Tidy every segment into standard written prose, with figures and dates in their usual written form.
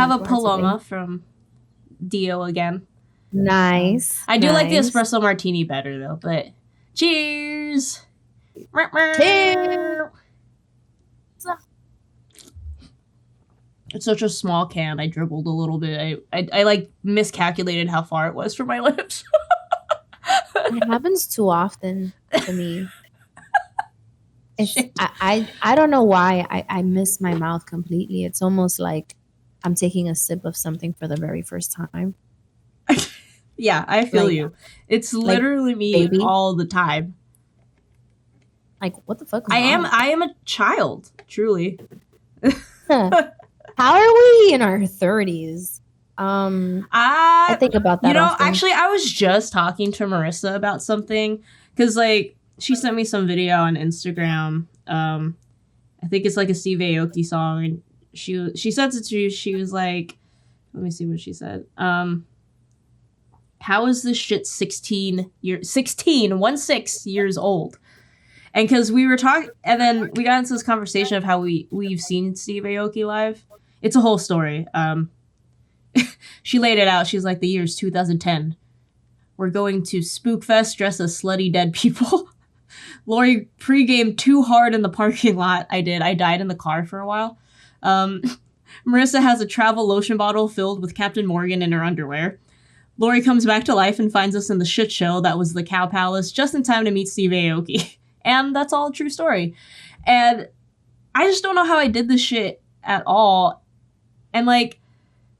have a for today. Paloma from Dio again. Nice. I do like the nice. espresso martini better though, but cheers. Cheers. It's such a small can. I dribbled a little bit. I like miscalculated how far it was from my lips. It happens too often to me. It's I don't know why I miss my mouth completely. It's almost like I'm taking a sip of something for the very first time. Yeah, I feel Like- you. It's literally me baby. all the time. Like, what the fuck? Is I am wrong? a child, truly. How are we in our 30s? I think about that. You know, often. actually, I was just talking to Marissa about something because, like, she sent me some video on Instagram. I think it's like a Steve Aoki song, and she sent it to you. She was like, let me see what she said. How is this shit 16 years old? And because we were talking, and then we got into this conversation of how we've seen Steve Aoki live. It's a whole story. She laid it out. She's like, the year's 2010. We're going to Spookfest dressed as slutty dead people. Lorrie pre-gamed too hard in the parking lot. I did. I died in the car for a while. Marissa has a travel lotion bottle filled with Captain Morgan in her underwear. Lorrie comes back to life and finds us in the shit show that was the Cow Palace just in time to meet Steve Aoki. And that's all a true story. And I just don't know how I did this shit at all. And like,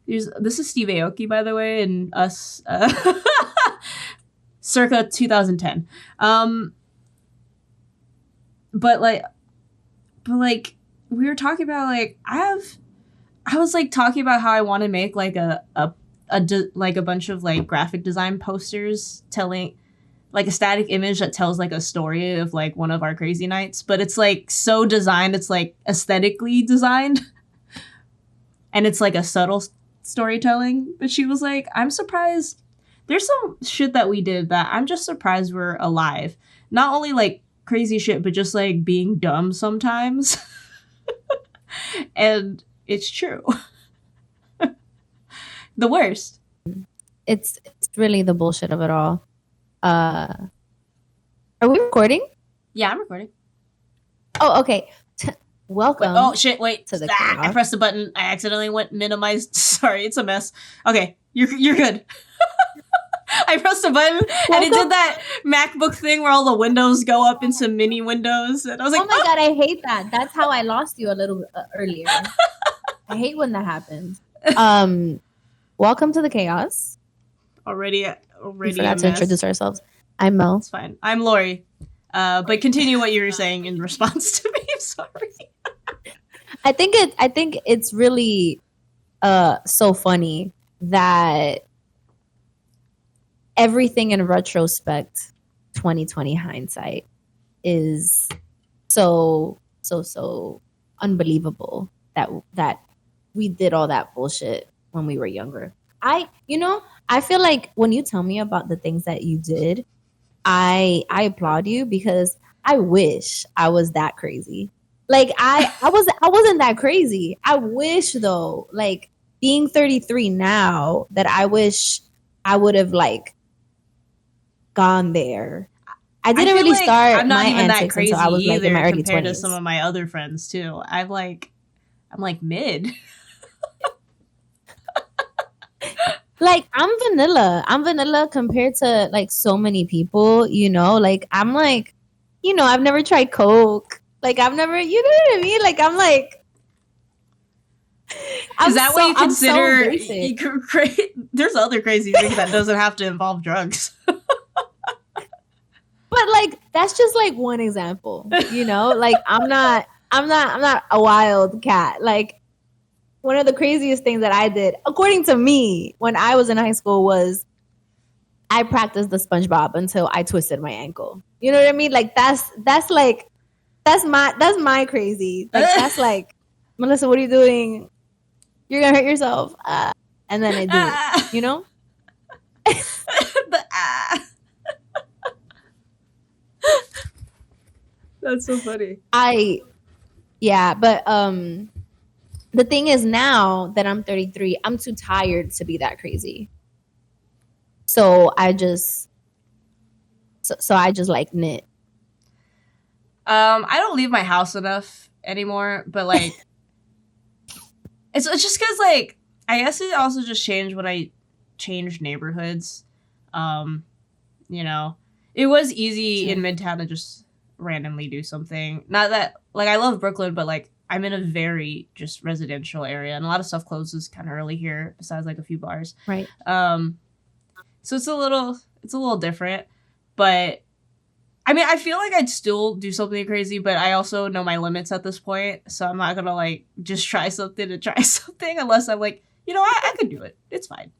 this is Steve Aoki, by the way, and us, circa 2010. But like, we were talking about, like, I was like talking about how I want to make like a bunch of like graphic design posters telling like a static image that tells like a story of like one of our crazy nights, but it's like so designed, it's like aesthetically designed and it's like a subtle storytelling. But she was like, I'm surprised there's some shit that we did that I'm just surprised we're alive. Not only like crazy shit, but just like being dumb sometimes. And it's true. The worst. It's really the bullshit of it all. Are we recording? Yeah, I'm recording. Oh, okay. Welcome. Oh shit! Wait, to the I chaos. pressed the button. I accidentally went minimized. Sorry, it's a mess. Okay, you're good. I pressed a button and it did that MacBook thing where all the windows go up into mini windows, and I was like, oh my god, I hate that. That's how I lost you a little earlier. I hate when that happens. Welcome to the chaos. Already. We forgot to introduce ourselves. I'm Mel. It's fine. I'm Lorrie. But continue what you were saying in response to me. I'm sorry. I think it's really so funny that everything in retrospect, 2020 hindsight, is so unbelievable that we did all that bullshit when we were younger. I feel like when you tell me about the things that you did, I applaud you because I wish I was that crazy. Like I wasn't that crazy. I wish though, like being 33 now, that I wish I would have like gone there. I didn't really like start I'm not my even that antics crazy until I was like in my early compared 20s. to some of my other friends too. I'm like mid. Like I'm vanilla compared to like so many people, like I'm like, I've never tried coke, like I've never, you know what I mean, like I'm like, is that what you consider there's other crazy things that doesn't have to involve drugs. But like that's just like one example, like I'm not a wild cat. Like one of the craziest things that I did, according to me, when I was in high school was I practiced the SpongeBob until I twisted my ankle. You know what I mean? Like that's my crazy. Like that's like, Melissa, what are you doing? You're gonna hurt yourself. And then I do it, you know? That's so funny. But the thing is, now that I'm 33, I'm too tired to be that crazy. So I just like knit. I don't leave my house enough anymore, but like it's just because like I guess it also just changed when I changed neighborhoods. You know, it was easy in Midtown to just randomly do something. Not that like I love Brooklyn, but like I'm in a very just residential area, and a lot of stuff closes kind of early here, besides like a few bars. Right. So it's a little different, but I mean, I feel like I'd still do something crazy, but I also know my limits at this point, so I'm not gonna like just try something to try something unless I'm like, you know, I can do it. It's fine.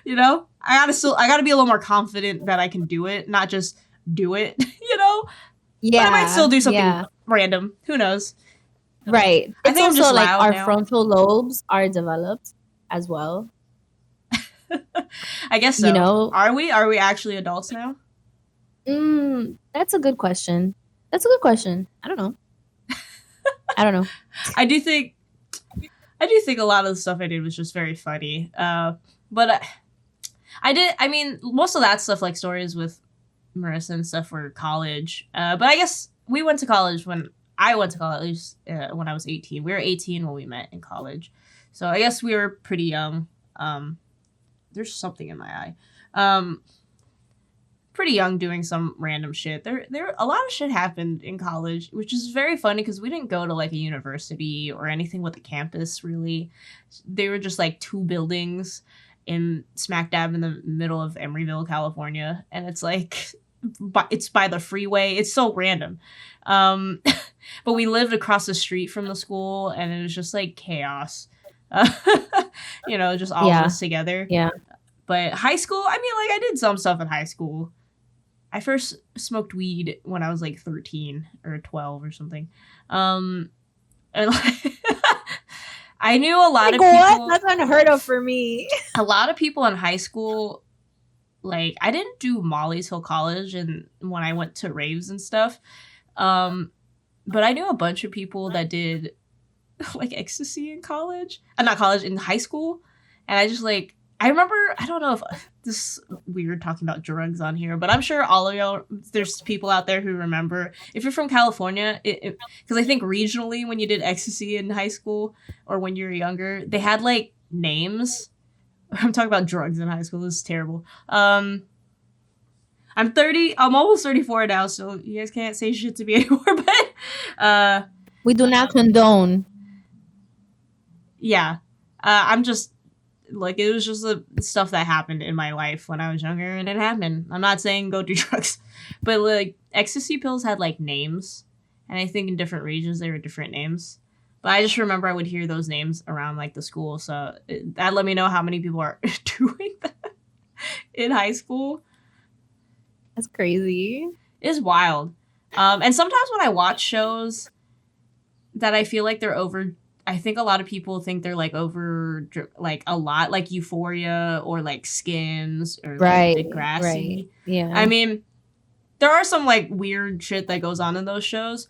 You know, I gotta be a little more confident that I can do it, not just do it. You know, Yeah, but I might still do something random. Who knows? Right. I It's think I'm also just like loud our now. frontal lobes are developed as well. I guess so. You know, Are we actually adults now? that's a good question. I don't know. I do think a lot of the stuff I did was just very funny. But I mean, most of that stuff, like stories with Marissa and stuff, were college. But I guess we went to college when I went to college when I was 18. We were 18 when we met in college. So I guess we were pretty young. There's something in my eye. Pretty young doing some random shit. There a lot of shit happened in college, which is very funny because we didn't go to like a university or anything with a campus really. They were just like two buildings in smack dab in the middle of Emeryville, California, and it's like it's by the freeway. It's so random. But we lived across the street from the school, and it was just like chaos. You know, just all of us together. Yeah. But high school, I mean, like I did some stuff in high school. I first smoked weed when I was like 13 or 12 or something. And like, I knew a lot of people. What? That's unheard of for me. A lot of people in high school, like I didn't do Molly till college and when I went to raves and stuff. But I knew a bunch of people that did like ecstasy in college. Not college, in high school. And I just like, I remember, I don't know if this is weird talking about drugs on here, but I'm sure all of y'all, there's people out there who remember. If you're from California, because I think regionally when you did ecstasy in high school or when you were younger, they had like names. I'm talking about drugs in high school. This is terrible. I'm almost 34 now, so you guys can't say shit to me anymore, but we do not condone. Yeah. I'm just like, it was just the stuff that happened in my life when I was younger, and it happened. I'm not saying go do drugs, but like ecstasy pills had like names, and I think in different regions they were different names. But I just remember I would hear those names around like the school, so that let me know how many people are doing that in high school. That's crazy. It's wild. And sometimes when I watch shows that I feel like they're over, I think a lot of people think they're like over, like a lot, like Euphoria or like Skins or like Degrassi. Right. Yeah. I mean, there are some like weird shit that goes on in those shows,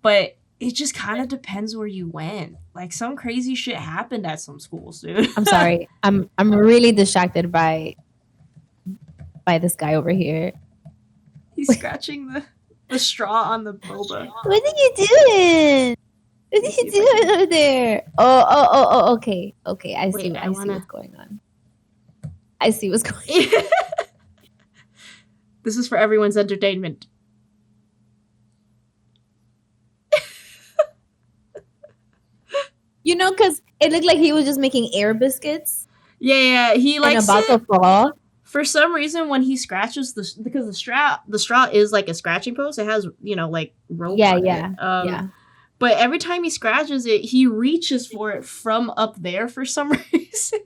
but it just kind of depends where you went. Like some crazy shit happened at some schools, dude. I'm sorry. I'm really distracted by this guy over here. He's scratching the straw on the boba. What are you doing? What are you doing over there? Oh, okay. I see what's going on. I see what's going on. This is for everyone's entertainment. You know, because it looked like he was just making air biscuits. Yeah, he likes about to fall. For some reason, when he scratches because the straw is like a scratching post. It has, you know, like rope. Yeah. Yeah. But every time he scratches it, he reaches for it from up there for some reason.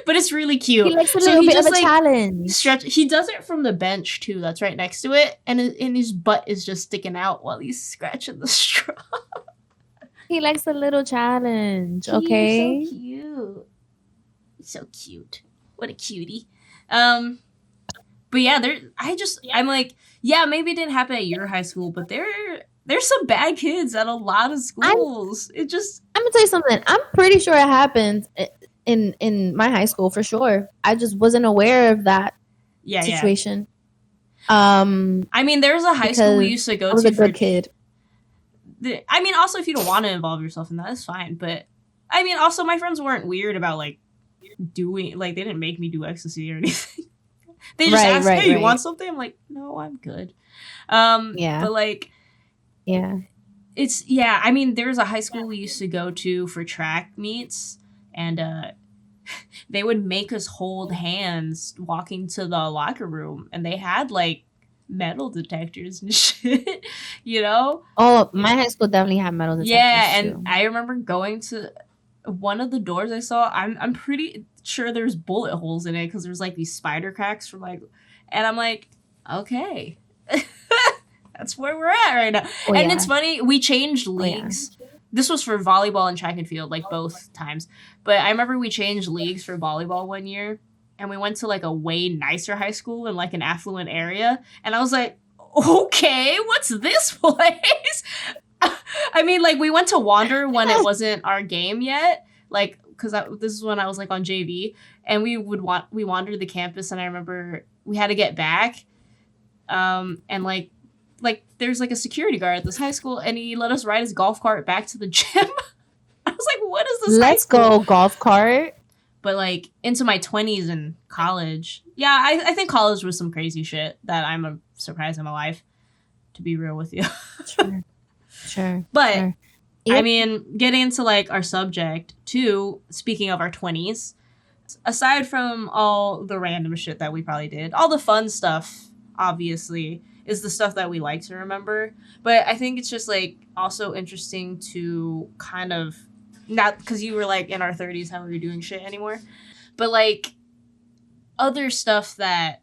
But it's really cute. He likes a little bit of a challenge. He does it from the bench too. That's right next to it, and his butt is just sticking out while he's scratching the straw. He likes a little challenge. Okay. He's so cute. He's so cute. What a cutie. But yeah, I'm like, yeah, maybe it didn't happen at your high school, but there's some bad kids at a lot of schools. I'm gonna tell you something. I'm pretty sure it happened in my high school for sure. I just wasn't aware of that Yeah, yeah. situation. I mean, there's a high school we Because used to go I was to a good kid. I mean, also if you don't want to involve yourself in that, that's fine. But I mean, also my friends weren't weird about like doing like they didn't make me do ecstasy or anything. They just asked, "Hey, you want something?" I'm like, "No, I'm good." Yeah. But like, Yeah. it's yeah. I mean, there was a high school we used to go to for track meets, and they would make us hold hands walking to the locker room, and they had like metal detectors and shit, you know? Oh, my high school definitely had metal detectors Yeah, and too. I remember going to one of the doors I saw. I'm pretty sure there's bullet holes in it because there's like these spider cracks from like, and I'm like, okay, that's where we're at right now. Oh, And yeah. it's funny, we changed Oh, yeah. leagues. This was for volleyball and track and field, like both times. But I remember we changed leagues for volleyball one year, and we went to like a way nicer high school in like an affluent area, and I was like, okay, what's this place? I mean, like we went to Wander when it wasn't our game yet, like because this is when I was like on JV, and we wandered the campus, and I remember we had to get back, and like there's like a security guard at this high school, and he let us ride his golf cart back to the gym. I was like, what is this? Let's go golf cart. But like into my 20s and college, yeah, I think college was some crazy shit that I'm surprised I'm alive. To be real with you. Sure. But sure. I mean, getting into like our subject too, speaking of our 20s, aside from all the random shit that we probably did, all the fun stuff, obviously, is the stuff that we like to remember. But I think it's just like also interesting to kind of, not because you were like in our 30s, how we were doing shit anymore, but like other stuff that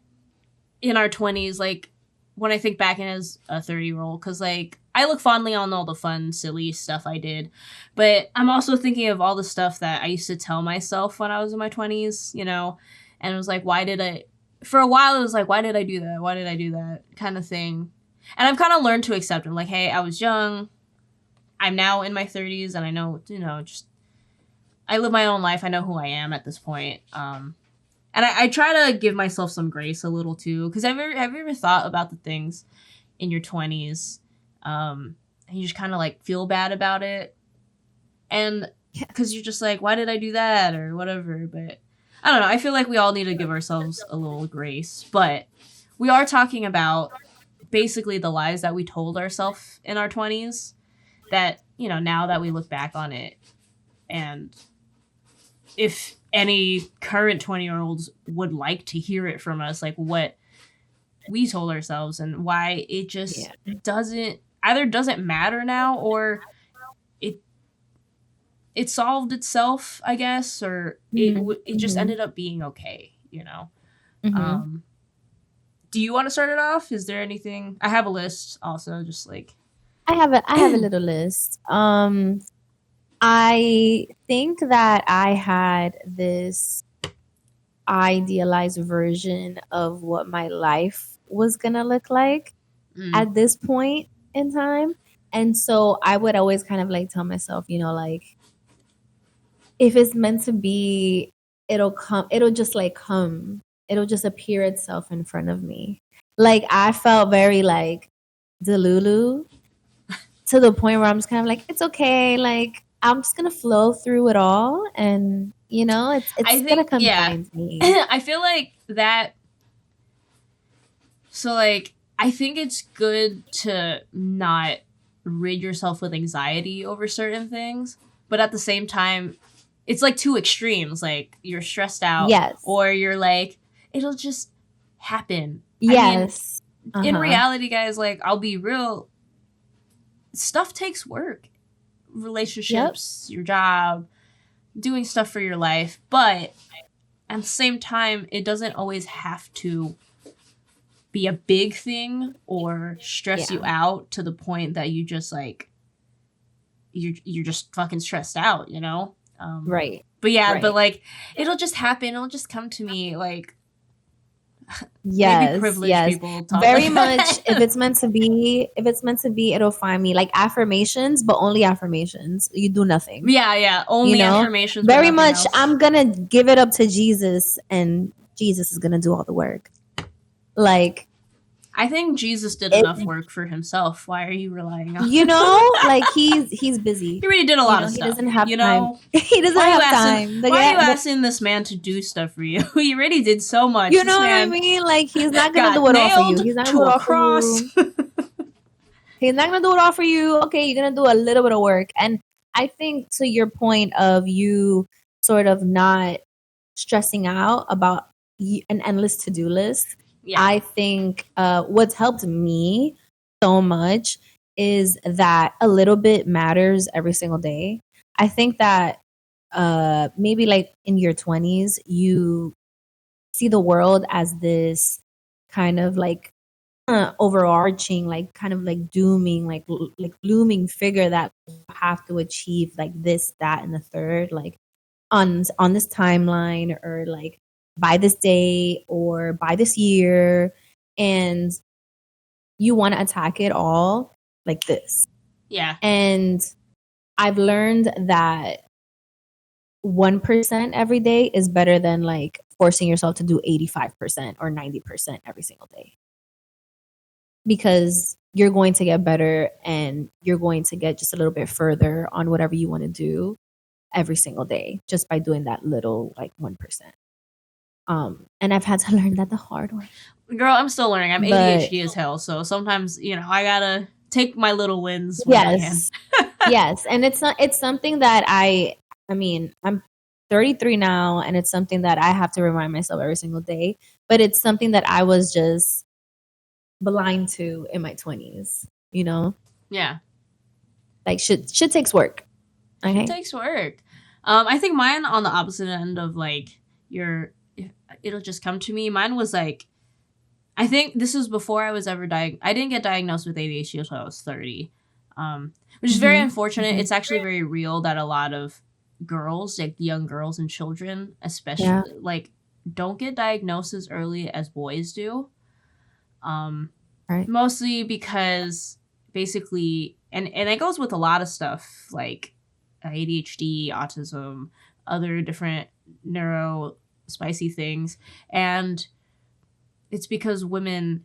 in our 20s, like when I think back in as a 30-year-old, because like I look fondly on all the fun, silly stuff I did, but I'm also thinking of all the stuff that I used to tell myself when I was in my 20s, you know, and it was like, for a while it was like, why did I do that? Why did I do that? Kind of thing. And I've kind of learned to accept it. Like, hey, I was young. I'm now in my 30s, and I know, you know, just I live my own life. I know who I am at this point. And I try to give myself some grace a little too, because have you ever thought about the things in your 20s, and you just kind of like feel bad about it, and because you're just like, why did I do that or whatever? But I don't know. I feel like we all need to give ourselves a little grace, but we are talking about basically the lies that we told ourselves in our 20s that, you know, now that we look back on it, and if any current 20-year-olds would like to hear it from us, like what we told ourselves and why it just doesn't matter now, or it solved itself, I guess, or it just ended up being okay, you know. Do you want to start it off? Is there anything? I have a list also, just like I have a little list. I think that I had this idealized version of what my life was gonna look like at this point in time. And so I would always kind of like tell myself, you know, like, if it's meant to be, it'll come, it'll just appear itself in front of me. Like, I felt very like Delulu, to the point where I'm just kind of like, it's okay, like I'm just gonna flow through it all, and you know, it's gonna come find me. I feel like that. So like, I think it's good to not rid yourself with anxiety over certain things, but at the same time, it's like two extremes. Like, you're stressed out, yes, or you're like, it'll just happen. Yes. I mean, in reality, guys, like, I'll be real. Stuff takes work. Relationships, your job, doing stuff for your life. But at the same time, it doesn't always have to be a big thing or stress you out to the point that you just like, you're just fucking stressed out, you know? Right. But yeah, but like, it'll just happen. It'll just come to me. Like, Maybe Yes, privileged yes. people talk Very like much that. if it's meant to be, it'll find me like affirmations, but only affirmations. You do nothing. Yeah. You Only know? affirmations, but Very nothing much else. I'm gonna give it up to Jesus and Jesus is gonna do all the work. Like I think Jesus did it, enough work for himself. Why are you relying on you know, like he's He busy. already did a You lot know, of he stuff. doesn't have You time. know? He doesn't have time. Why are you asking this man to do stuff for you? He already did so much. You This know what I man mean? Like he's not gonna got do it all for you. nailed He's not gonna to do it a all for cross. you. He's not gonna do it all for you. Okay, you're gonna do a little bit of work. And I think to your point of you sort of not stressing out about an endless to-do list, Yeah. I think what's helped me so much is that a little bit matters every single day. I think that maybe like in your 20s, you see the world as this kind of like overarching, like kind of like dooming, like looming figure that you have to achieve like this, that, and the third, like on this timeline, or like by this day or by this year, and you want to attack it all like this. Yeah. And I've learned that 1% every day is better than like forcing yourself to do 85% or 90% every single day, because you're going to get better and you're going to get just a little bit further on whatever you want to do every single day just by doing that little like 1%. And I've had to learn that the hard way. Girl, I'm still learning. I'm But ADHD as hell, so sometimes, I gotta take my little wins when I can. Yes. And it's something that I mean, I'm 33 now, and it's something that I have to remind myself every single day. But it's something that I was just blind to in my 20s, you know? Yeah. Like shit takes work. Okay. It takes work. I think mine on the opposite end of like it'll just come to me. Mine was like, I think this was before I was ever I didn't get diagnosed with ADHD until I was 30, which is very unfortunate. It's actually very real that a lot of girls, like young girls and children, especially, like don't get diagnosed as early as boys do. Right. Mostly because basically, and it goes with a lot of stuff like ADHD, autism, other different neuro spicy things, and it's because women,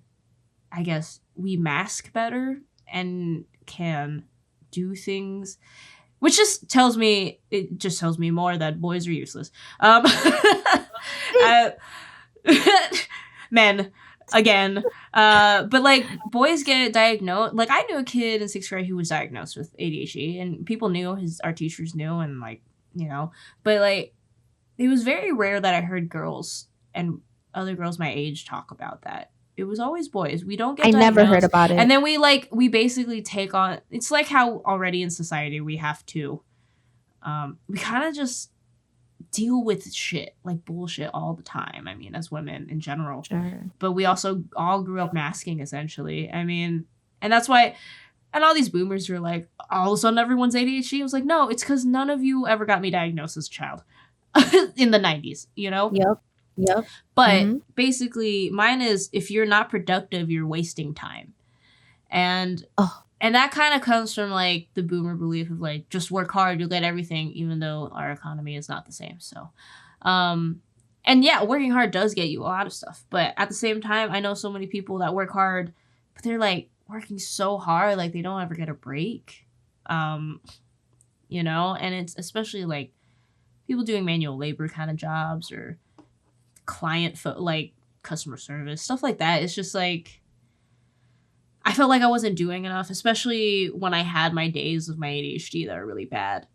I guess, we mask better and can do things, which just tells me more that boys are useless. Men again. But like boys get diagnosed. Like I knew a kid in 6th grade who was diagnosed with ADHD, and people knew, our teachers knew, and like, but like it was very rare that I heard girls and other girls my age talk about that. It was always boys. We don't get I diagnosed. never heard about it. And then we basically take on, it's like how already in society we have to, we kind of just deal with shit, like bullshit all the time. I mean, as women in general. Sure. But we also all grew up masking, essentially. I mean, and that's why, and all these boomers are like, all of a sudden everyone's ADHD. I was like, no, it's because none of you ever got me diagnosed as a child in the 90s, Yep. But basically, mine is, if you're not productive, you're wasting time. And that kind of comes from like the boomer belief of like, just work hard, you'll get everything, even though our economy is not the same. So, and yeah, working hard does get you a lot of stuff. But at the same time, I know so many people that work hard, but they're like working so hard, like they don't ever get a break. And it's especially like people doing manual labor kind of jobs, or like customer service, stuff like that. It's just like, I felt like I wasn't doing enough, especially when I had my days of my ADHD that are really bad,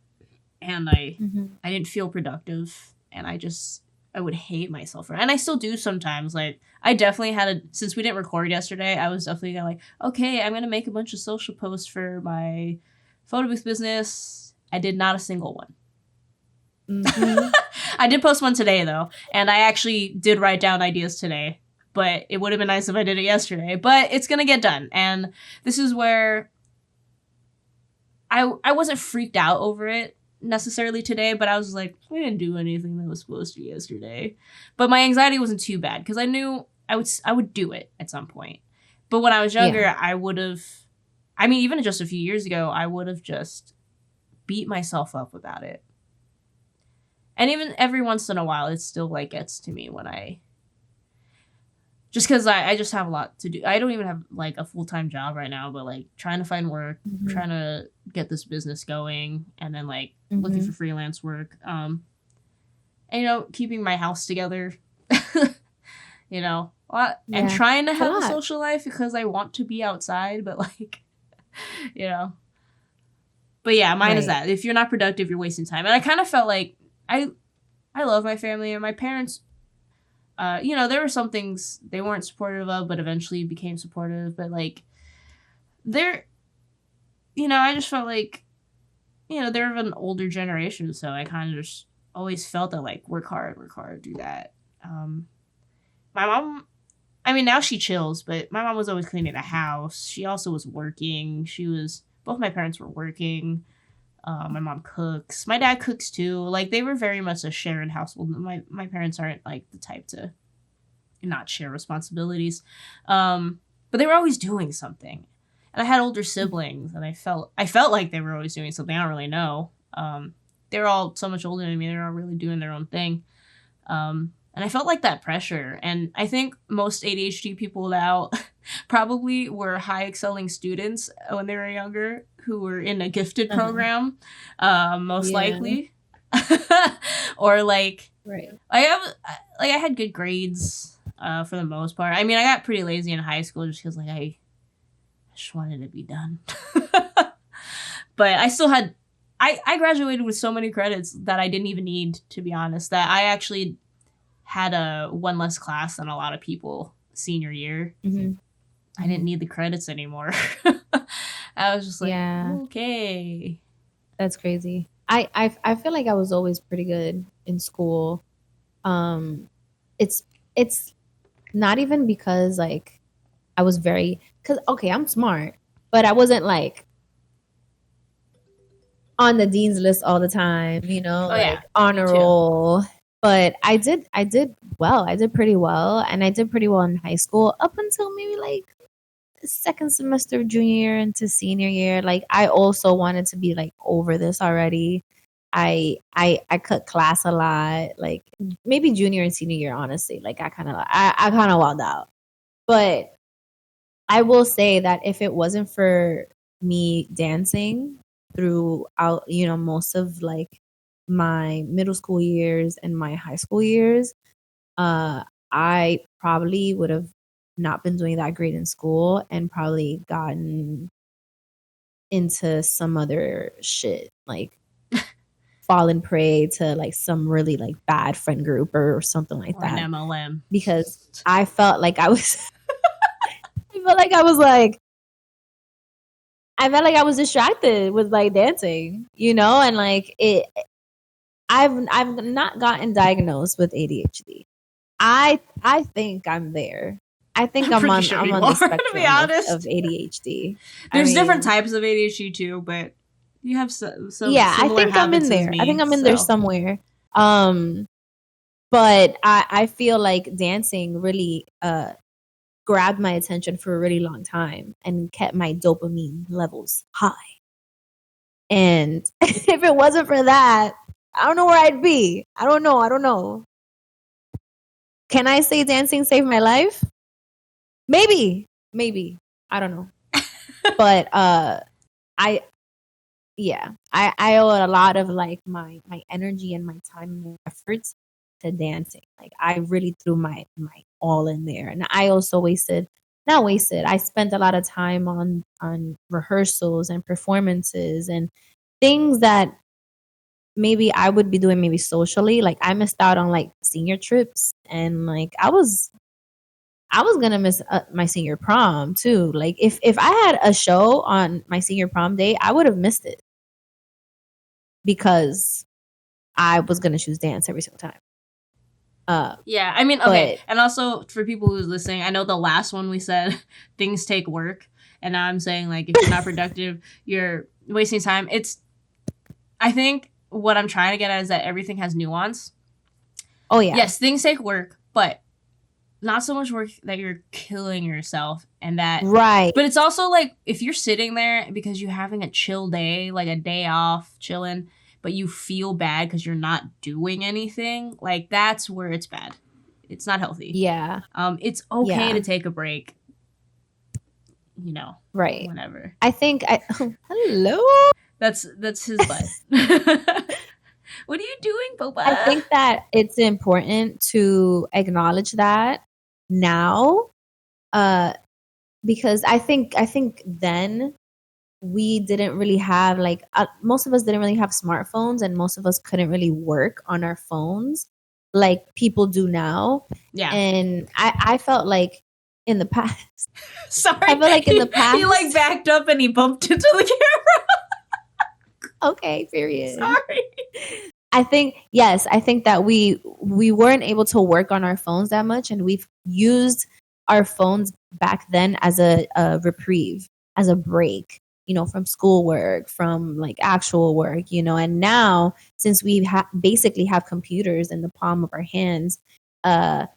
and I didn't feel productive, and I would hate myself for it. And I still do sometimes. Like I definitely since we didn't record yesterday, I was definitely gonna like, okay, I'm gonna make a bunch of social posts for my photo booth business. I did not a single one. I did post one today though, and I actually did write down ideas today, but it would have been nice if I did it yesterday. But it's gonna get done, and this is where I wasn't freaked out over it necessarily today, but I was like, I didn't do anything that was supposed to yesterday. But my anxiety wasn't too bad because I knew I would do it at some point. But when I was younger, Yeah. I would have, I mean, even just a few years ago, I would have just beat myself up about it. And even every once in a while, it still like gets to me when just because I just have a lot to do. I don't even have like a full-time job right now, but like trying to find work, trying to get this business going, and then like looking for freelance work. And you know, keeping my house together. You know, and trying to have a social life because I want to be outside, but like, you know. But yeah, mine is that. If you're not productive, you're wasting time. And I kind of felt like I love my family and my parents. You know, there were some things they weren't supportive of, but eventually became supportive. But like, they're, you know, I just felt like, you know, they're of an older generation, so I kind of just always felt that like work hard, do that. My mom, I mean, now she chills, but my mom was always cleaning the house. She also was working. Both my parents were working. My mom cooks. My dad cooks too. Like, they were very much a shared household. My parents aren't like the type to not share responsibilities. But they were always doing something. And I had older siblings, and I felt like they were always doing something. I don't really know. They're all so much older than me. They're all really doing their own thing. And I felt like that pressure. And I think most ADHD people now probably were high excelling students when they were younger who were in a gifted program, most likely. Or like, I had good grades for the most part. I mean, I got pretty lazy in high school just because like I just wanted to be done. But I still had, I graduated with so many credits that I didn't even need, to be honest, that I actually had one less class than a lot of people senior year. I didn't need the credits anymore. I was just like, okay. That's crazy. I feel like I was always pretty good in school. It's not even because like I was I'm smart, but I wasn't like on the dean's list all the time, you know, honor roll. But I did well. I did pretty well, and I did pretty well in high school up until maybe like the second semester of junior year into senior year. Like, I also wanted to be like over this already. I cut class a lot, like maybe junior and senior year, honestly. Like, I kind of wilded out. But I will say that if it wasn't for me dancing throughout, you know, most of like my middle school years and my high school years, I probably would have not been doing that great in school and probably gotten into some other shit, like fallen prey to like some really like bad friend group or something like that. An MLM. Because I felt like I was I was distracted with like dancing, you know, and like I've not gotten diagnosed with ADHD. I think I'm there. I think I'm on the spectrum to be honest. Of ADHD. There's different types of ADHD too, but you have some I think I'm in there. I think I'm in there somewhere. But I feel like dancing really grabbed my attention for a really long time and kept my dopamine levels high. And if it wasn't for that, I don't know where I'd be. I don't know. Can I say dancing saved my life? Maybe. I don't know. But I owe a lot of like my energy and my time and my efforts to dancing. Like, I really threw my all in there. And I also I spent a lot of time on rehearsals and performances and things that maybe I would be doing maybe socially. Like, I missed out on like senior trips, and like I was gonna miss my senior prom too. Like, if I had a show on my senior prom day, I would have missed it because I was gonna choose dance every single time. Yeah, I mean, okay. And also, for people who's listening, I know the last one we said, things take work. And now I'm saying, like, if you're not productive, you're wasting time. I think what I'm trying to get at is that everything has nuance. Oh, yeah. Yes, things take work, but not so much work that you're killing yourself and that Right. but it's also like if you're sitting there because you're having a chill day, like a day off chilling, but you feel bad because you're not doing anything, like that's where it's bad. It's not healthy. Yeah. It's okay Yeah. to take a break, you know, Right. whenever. I think hello. That's his butt. What are you doing, Boba? I think that it's important to acknowledge that now, because I think then we didn't really have like most of us didn't really have smartphones, and most of us couldn't really work on our phones like people do now. Yeah. And I felt like in the past. Sorry. I feel like in the past he like backed up and he bumped into the camera. Okay, period. Sorry. I think that we weren't able to work on our phones that much, and we've used our phones back then as a reprieve, as a break, you know, from schoolwork, from like actual work, you know. And now, since we basically have computers in the palm of our hands, our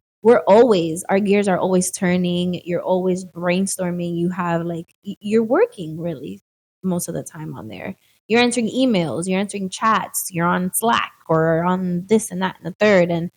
gears are always turning. You're always brainstorming. You have like you're working really most of the time on there. You're answering emails, you're answering chats, you're on Slack or on this and that and the third. And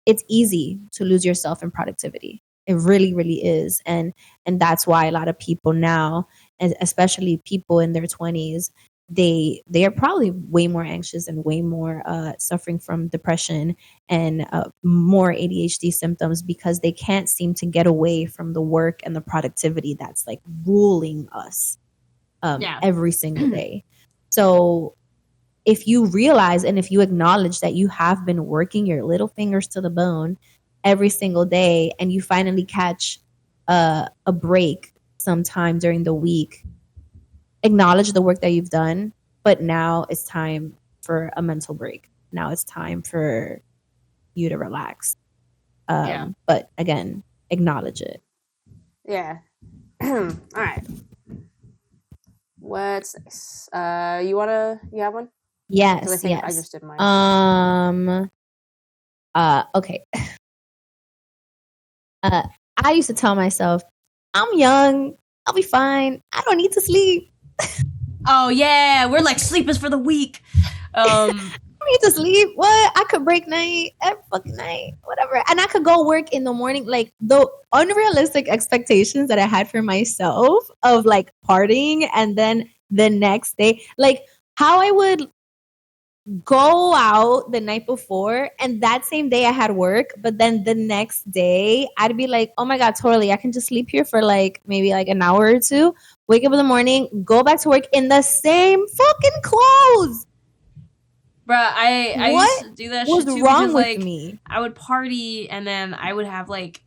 it's easy to lose yourself in productivity. It really, really is. And that's why a lot of people now, and especially people in their 20s, they are probably way more anxious and way more suffering from depression and more ADHD symptoms, because they can't seem to get away from the work and the productivity that's like ruling us. Every single day. So if you realize and if you acknowledge that you have been working your little fingers to the bone every single day, and you finally catch a break sometime during the week, acknowledge the work that you've done, but now it's time for a mental break. Now it's time for you to relax. But again, acknowledge it. Yeah. All right. What's this? You have one? Yes. I think yes. I just did mine. Okay. I used to tell myself, I'm young, I'll be fine, I don't need to sleep. Oh yeah, we're like sleep is for the weak. I need to sleep. What? I could break night every fucking night, whatever. And I could go work in the morning. Like the unrealistic expectations that I had for myself of like partying, and then the next day, like how I would go out the night before and that same day I had work, but then the next day I'd be like, oh my God, totally. I can just sleep here for like maybe like an hour or two, wake up in the morning, go back to work in the same fucking clothes. Bruh, I used to do that shit too. What's wrong because, with like, me? I would party and then I would have like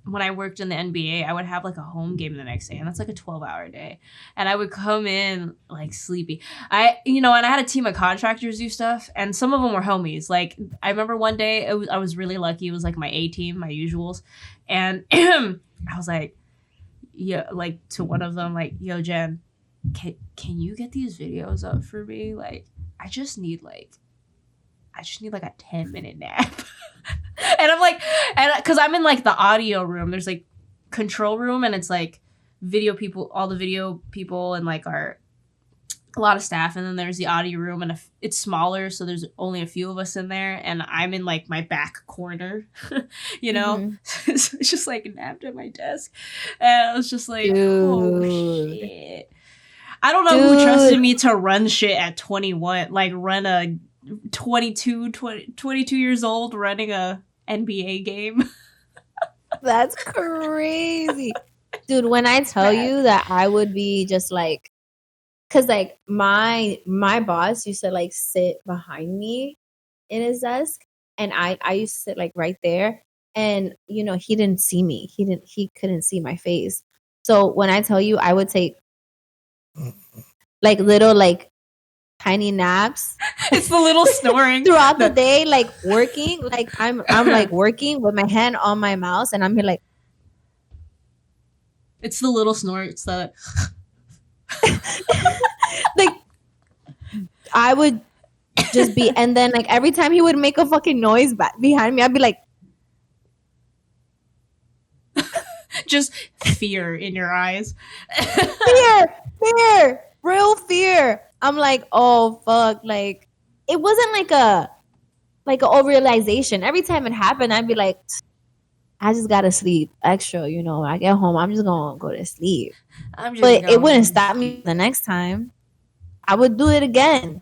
when I worked in the NBA, I would have like a home game the next day, and that's like a 12-hour day. And I would come in like sleepy. And I had a team of contractors do stuff, and some of them were homies. Like I remember one day, I was really lucky. It was like my A team, my usuals, and I was like, yeah, like to one of them, like, yo, Jen, can you get these videos up for me? Like, I just need like a 10-minute nap. And I'm like, because I'm in like the audio room. There's like control room, and it's like video people, all the video people, and like a lot of staff. And then there's the audio room, and it's smaller, so there's only a few of us in there. And I'm in like my back corner, Mm-hmm. So it's just like napped at my desk, and I was just like, oh shit. I don't know who trusted me to run shit at 21, like run a 22 years old running a NBA game. That's crazy. Dude, when I tell you that I would be just like, because like my boss used to like sit behind me in his desk, and I used to sit like right there, and he didn't see me. He couldn't see my face. So when I tell you I would take like little like tiny naps. It's the little snoring throughout the day, like working, like I'm like working with my hand on my mouse, and I'm here like. It's the little snore. It's the like I would just be, and then like every time he would make a fucking noise behind me, I'd be like, Just fear in your eyes. fear, real fear. I'm like, oh fuck, like it wasn't like a realization. Every time it happened, I'd be like, I just gotta sleep extra. You know, I get home, I'm just gonna go to sleep. But it wouldn't stop me the next time. I would do it again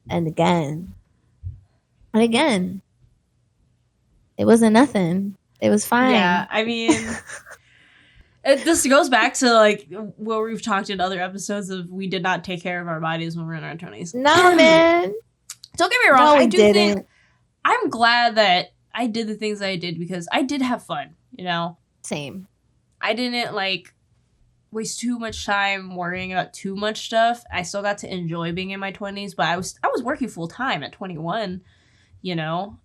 and again and again. It wasn't nothing. It was fine. Yeah, I mean, this goes back to like what we've talked in other episodes of we did not take care of our bodies when we were in our 20s. No, man. Don't get me wrong. No, I do think I'm glad that I did the things I did because I did have fun, you know? Same. I didn't like waste too much time worrying about too much stuff. I still got to enjoy being in my 20s, but I was working full time at 21, you know?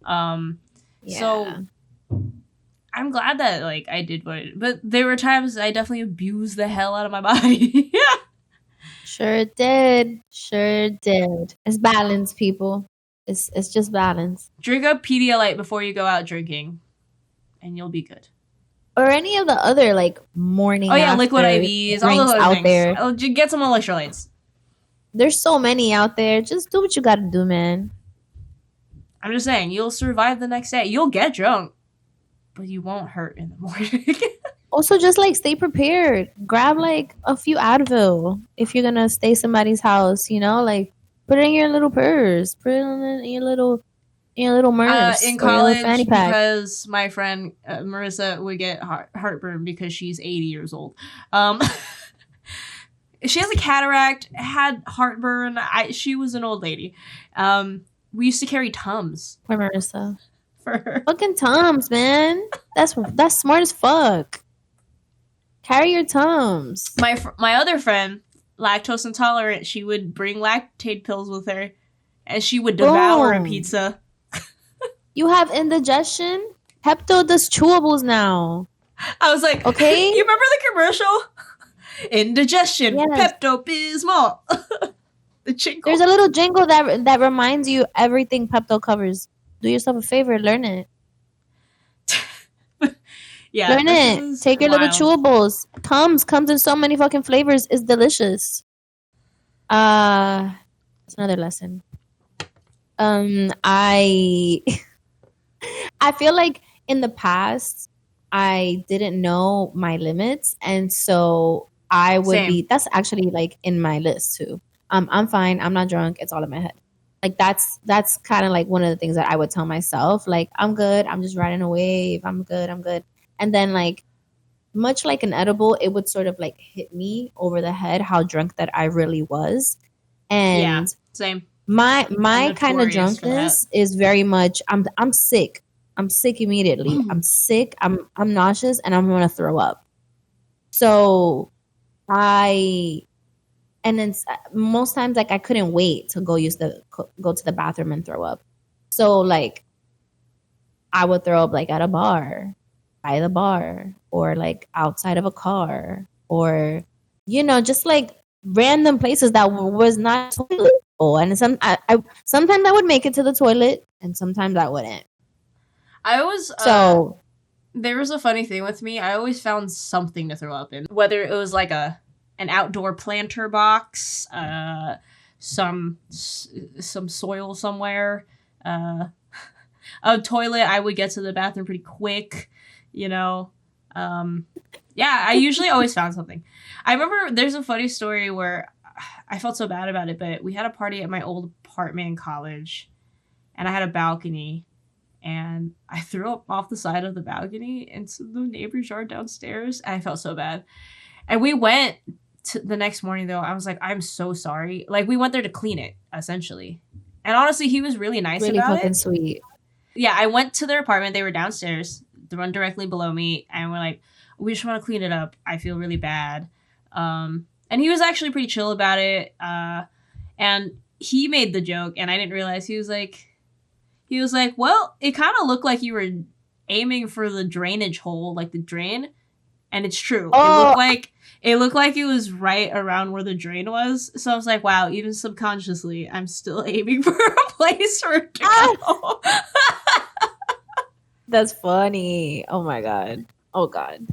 So I'm glad that like I did but there were times I definitely abused the hell out of my body. Yeah. Sure did. It's balance, people. It's just balance. Drink a Pedialyte before you go out drinking, and you'll be good. Or any of the other like morning. Oh yeah, liquid IVs, all those other out things. there. Get some electrolytes. There's so many out there. Just do what you gotta do, man. I'm just saying, you'll survive the next day. You'll get drunk, but you won't hurt in the morning. Also, just like stay prepared. Grab like a few Advil if you're gonna stay somebody's house. You know, like put it in your little purse. Put it in your little purse. In college, because my friend Marissa would get heartburn because she's 80 years old. She has a cataract, had heartburn. She was an old lady. We used to carry Tums. For Marissa. For her. Fucking Tums, man. That's smart as fuck. Carry your Tums. My other friend, lactose intolerant, she would bring lactate pills with her, and she would devour a pizza. You have indigestion? Pepto does chewables now. I was like, okay. You remember the commercial? Indigestion, yes. Pepto-Bismol. The jingle. There's a little jingle that reminds you everything Pepto covers. Do yourself a favor, learn it. Yeah, learn it. Take your little chewables. Tums comes in so many fucking flavors. It's delicious. That's another lesson. I feel like in the past I didn't know my limits, and so I would be. That's actually like in my list too. I'm fine. I'm not drunk. It's all in my head. Like that's kind of like one of the things that I would tell myself. Like I'm good. I'm just riding a wave. I'm good. And then like much like an edible, it would sort of like hit me over the head how drunk that I really was. And yeah, same. My kind of drunkenness is very much I'm sick. I'm sick immediately. I'm sick. I'm nauseous and I'm gonna throw up. So and then most times like I couldn't wait to go to the bathroom and throw up. So like I would throw up like at a bar, by the bar, or like outside of a car, or you know, just like random places that was not toiletable. And sometimes I would make it to the toilet, and sometimes I wouldn't. I was there was a funny thing with me. I always found something to throw up in, whether it was like an outdoor planter box, some soil somewhere, a toilet. I would get to the bathroom pretty quick, you know. Yeah, I usually always found something. I remember there's a funny story where I felt so bad about it, but we had a party at my old apartment in college, and I had a balcony, and I threw up off the side of the balcony into the neighbor's yard downstairs, and I felt so bad. And we went the next morning, though. I was like, I'm so sorry. Like, we went there to clean it, essentially. And honestly, he was really nice about it. Really fucking sweet. Yeah, I went to their apartment. They were downstairs, the one directly below me, and we're like, we just want to clean it up. I feel really bad. And he was actually pretty chill about it. And he made the joke, and I didn't realize he was like, well, it kind of looked like you were aiming for the drainage hole, like the drain. And it's true. Oh. It looked like it was right around where the drain was. So I was like, wow, even subconsciously, I'm still aiming for a place for it to go. That's funny. Oh my God. Oh God.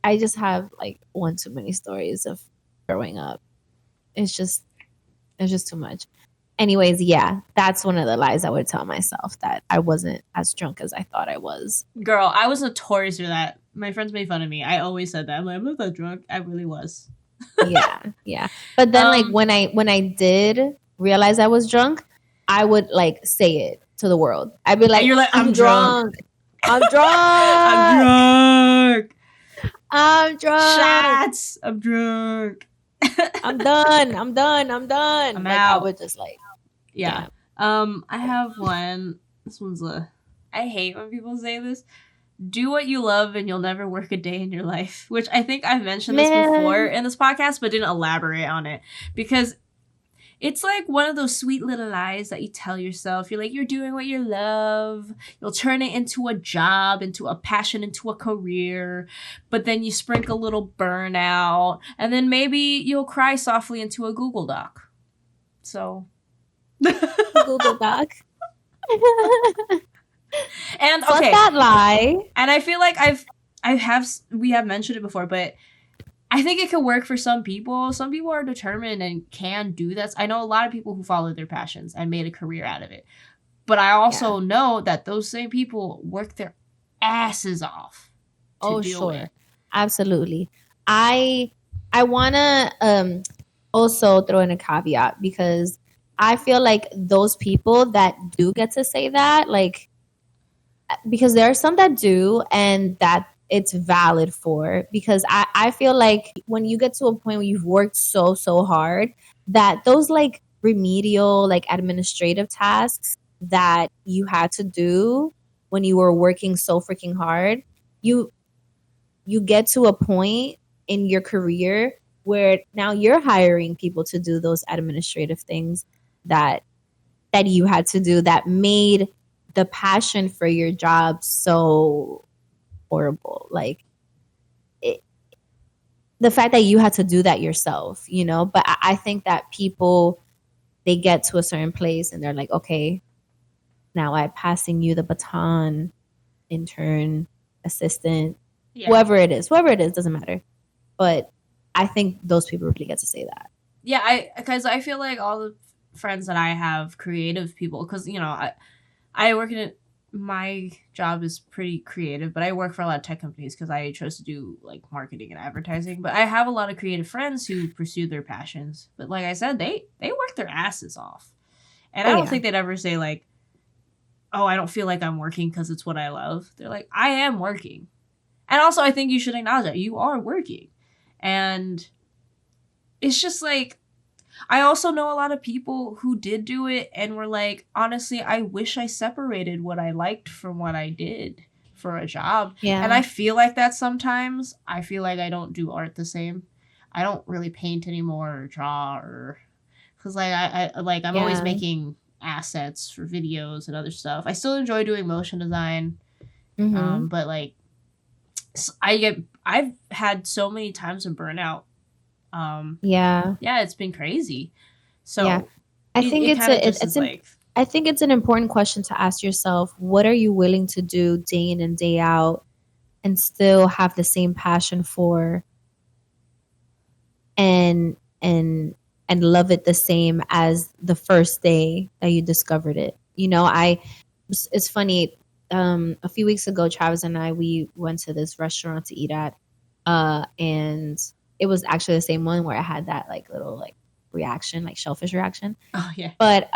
I just have like one too many stories of growing up. It's just too much. Anyways, yeah, that's one of the lies I would tell myself, that I wasn't as drunk as I thought I was. Girl, I was notorious for that. My friends made fun of me. I always said that. I'm like, I'm not that drunk. I really was. Yeah. But then like when I did realize I was drunk, I would like say it to the world. I'd be like, you're like, I'm drunk. I'm drunk. I'm drunk. I'm drunk. Shots. I'm drunk. I'm done. I'm done. I'm done. I'm like out. I would just like, yeah. I have one. This one's I hate when people say this. Do what you love and you'll never work a day in your life, which I think I've mentioned this before in this podcast, but didn't elaborate on it, because it's like one of those sweet little lies that you tell yourself. You're like, you're doing what you love. You'll turn it into a job, into a passion, into a career. But then you sprinkle a little burnout. And then maybe you'll cry softly into a Google Doc. So. Google Doc. And Fuck okay. that lie. And I feel like we have mentioned it before, but I think it could work for some people. Some people are determined and can do that. I know a lot of people who followed their passions and made a career out of it. But I also know that those same people work their asses off. Oh, sure. Absolutely. I want to also throw in a caveat, because I feel like those people that do get to say that, like, because there are some that do, and that it's valid for, because I feel like when you get to a point where you've worked so hard, that those like remedial, like administrative tasks that you had to do when you were working so freaking hard, you get to a point in your career where now you're hiring people to do those administrative things that you had to do, that made the passion for your job so horrible. Like the fact that you had to do that yourself, you know. But I think that people, they get to a certain place and they're like, okay, now I'm passing you the baton, intern, assistant, whoever it is, doesn't matter. But I think those people really get to say that. Yeah, because I feel like all the friends that I have, creative people, because, you know, I work in it. My job is pretty creative, but I work for a lot of tech companies because I chose to do like marketing and advertising. But I have a lot of creative friends who pursue their passions. But like I said, they work their asses off. And I don't think they'd ever say like, oh, I don't feel like I'm working because it's what I love. They're like, I am working. And also, I think you should acknowledge that you are working. And it's just like, I also know a lot of people who did do it and were like, honestly, I wish I separated what I liked from what I did for a job. Yeah. And I feel like that sometimes. I feel like I don't do art the same. I don't really paint anymore or draw, or because like I'm always making assets for videos and other stuff. I still enjoy doing motion design, but like I've had so many times of burnout. It's been crazy. So I think I think it's an important question to ask yourself. What are you willing to do day in and day out and still have the same passion for, and love it the same as the first day that you discovered it? You know, it's funny, a few weeks ago, Travis and we went to this restaurant to eat at, and it was actually the same one where I had that like little like reaction, like shellfish reaction. Oh yeah. But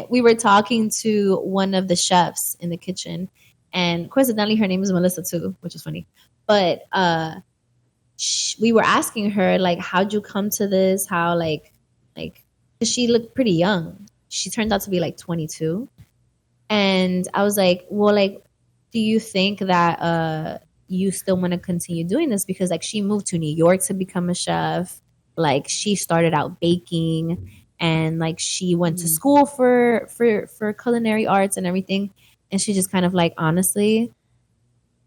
we were talking to one of the chefs in the kitchen, and coincidentally her name is Melissa too, which is funny. But we were asking her like, how'd you come to this? How like she looked pretty young. She turned out to be like 22. And I was like, well, like, do you think that you still want to continue doing this? Because like she moved to New York to become a chef. Like she started out baking, and like she went to school for culinary arts and everything. And she just kind of like, honestly,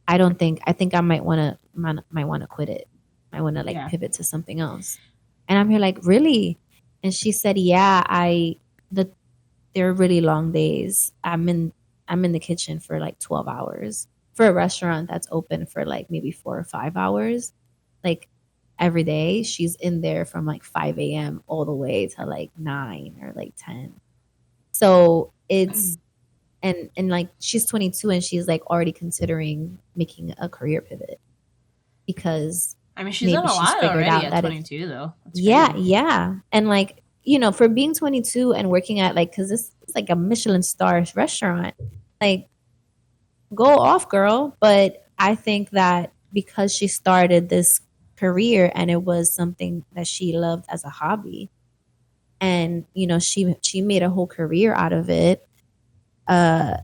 I think I might want to quit it. I want to like pivot to something else. And I'm here like, really? And she said, yeah, they're really long days. I'm in the kitchen for like 12 hours for a restaurant that's open for like maybe 4 or 5 hours, like every day, she's in there from like 5 a.m. all the way to like 9 or like 10. So it's and like she's 22 and she's like already considering making a career pivot because I mean, she's done maybe a she's lot figured already out at that it's 22, though. That's yeah, crazy. yeah. And like, you know, for being 22 and working at like, cause this is like a Michelin star restaurant, like go off, girl. But I think that because she started this career and it was something that she loved as a hobby, and you know, she made a whole career out of it. Uh,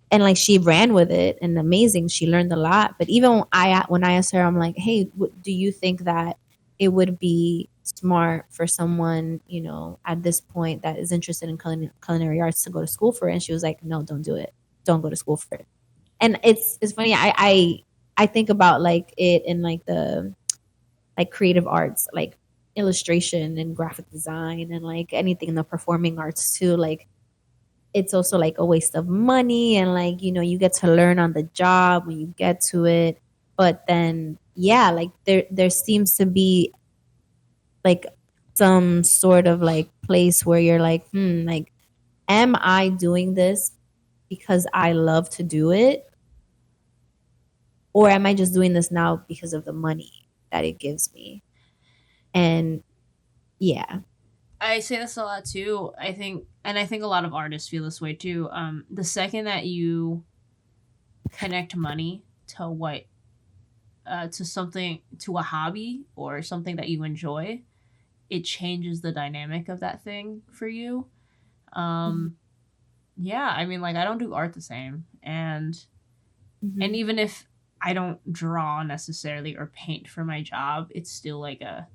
and like she ran with it and amazing, she learned a lot. But even when I asked her, I'm like, hey, do you think that it would be smart for someone, you know, at this point that is interested in culinary arts to go to school for it? And she was like, no, don't do it, don't go to school for it. And it's funny, I think about like it in like the like creative arts, like illustration and graphic design and like anything in the performing arts too. Like it's also like a waste of money, and like, you know, you get to learn on the job when you get to it. But then yeah, like there seems to be like some sort of like place where you're like, like, am I doing this because I love to do it, or am I just doing this now because of the money that it gives me? And yeah. I say this a lot too. I think a lot of artists feel this way too. The second that you connect money to to something, to a hobby or something that you enjoy, it changes the dynamic of that thing for you. Mm-hmm. Um, yeah, I mean, like I don't do art the same, and even if I don't draw necessarily or paint for my job, it's still like a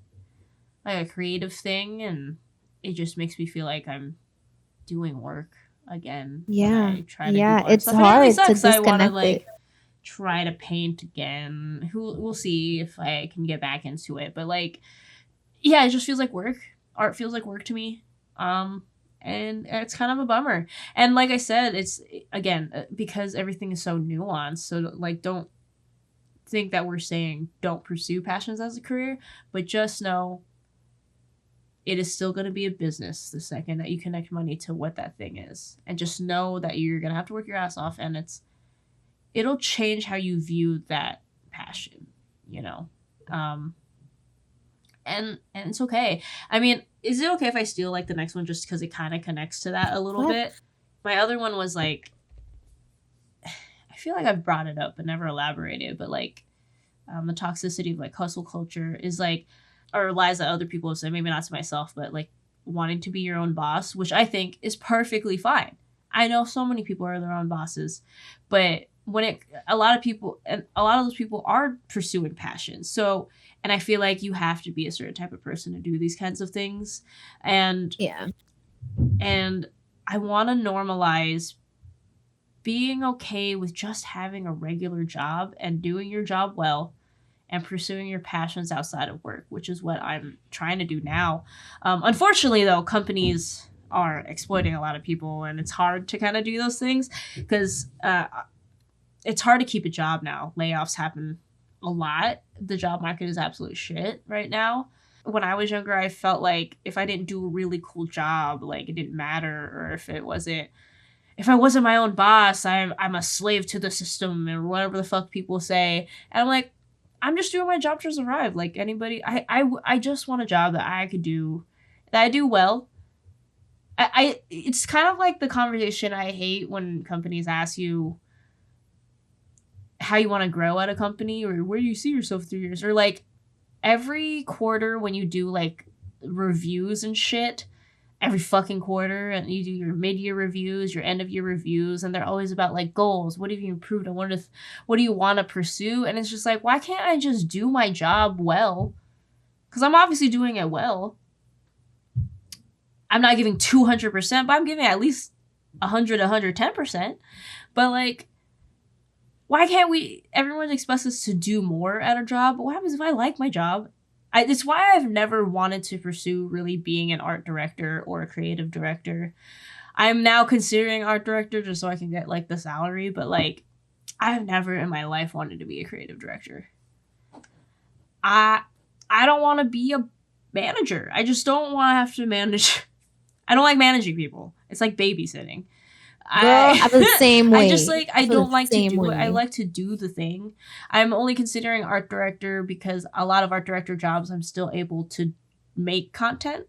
creative thing, and it just makes me feel like I'm doing work again when Yeah, I try to do yeah, art it's stuff. And it really hard to sucks. I want to disconnect it. like try to paint again. Who we'll see if I can get back into it. But like, yeah, it just feels like work. Art feels like work to me. Um, and it's kind of a bummer. And like I said, it's again because everything is so nuanced. So like, don't think that we're saying don't pursue passions as a career, but just know it is still going to be a business the second that you connect money to what that thing is, and just know that you're going to have to work your ass off, and it'll change how you view that passion, you know. um and it's okay. I mean, is it okay if I steal like the next one just because it kind of connects to that a little What? bit? My other one was like, I feel like I've brought it up but never elaborated, but like, the toxicity of like hustle culture is like, or lies that other people have said, maybe not to myself, but like wanting to be your own boss, which I think is perfectly fine. I know so many people are their own bosses, but when it, a lot of people, and a lot of those people are pursuing passion. So, and I feel like you have to be a certain type of person to do these kinds of things. And, Yeah. and I want to normalize being okay with just having a regular job and doing your job well and pursuing your passions outside of work, which is what I'm trying to do now. Unfortunately, though, companies are exploiting a lot of people, and it's hard to kind of do those things because it's hard to keep a job now. Layoffs happen a lot. The job market is absolute shit right now. When I was younger, I felt like if I didn't do a really cool job, like it didn't matter, or if I wasn't my own boss, I'm a slave to the system or whatever the fuck people say. And I'm like, I'm just doing my job to survive. Like anybody, I just want a job that I could do, that I do well. It's kind of like the conversation I hate when companies ask you how you want to grow at a company or where you see yourself 3 years, or like every quarter when you do like reviews and shit, every fucking quarter, and you do your mid-year reviews, your end-of-year reviews, and they're always about like goals. What have you improved on? What do you want to pursue? And it's just like, why can't I just do my job well? Because I'm obviously doing it well. I'm not giving 200%, but I'm giving at least 100, 110%. But like, why can't we? Everyone expects us to do more at a job. But what happens if I like my job? It's why I've never wanted to pursue really being an art director or a creative director. I'm now considering art director just so I can get like the salary, but like I've never in my life wanted to be a creative director. I don't want to be a manager. I just don't want to have to manage. I don't like managing people. It's like babysitting. Girl, I'm the same way. I just like, I feel don't the like to same do it. way. I like to do the thing. I'm only considering art director because a lot of art director jobs I'm still able to make content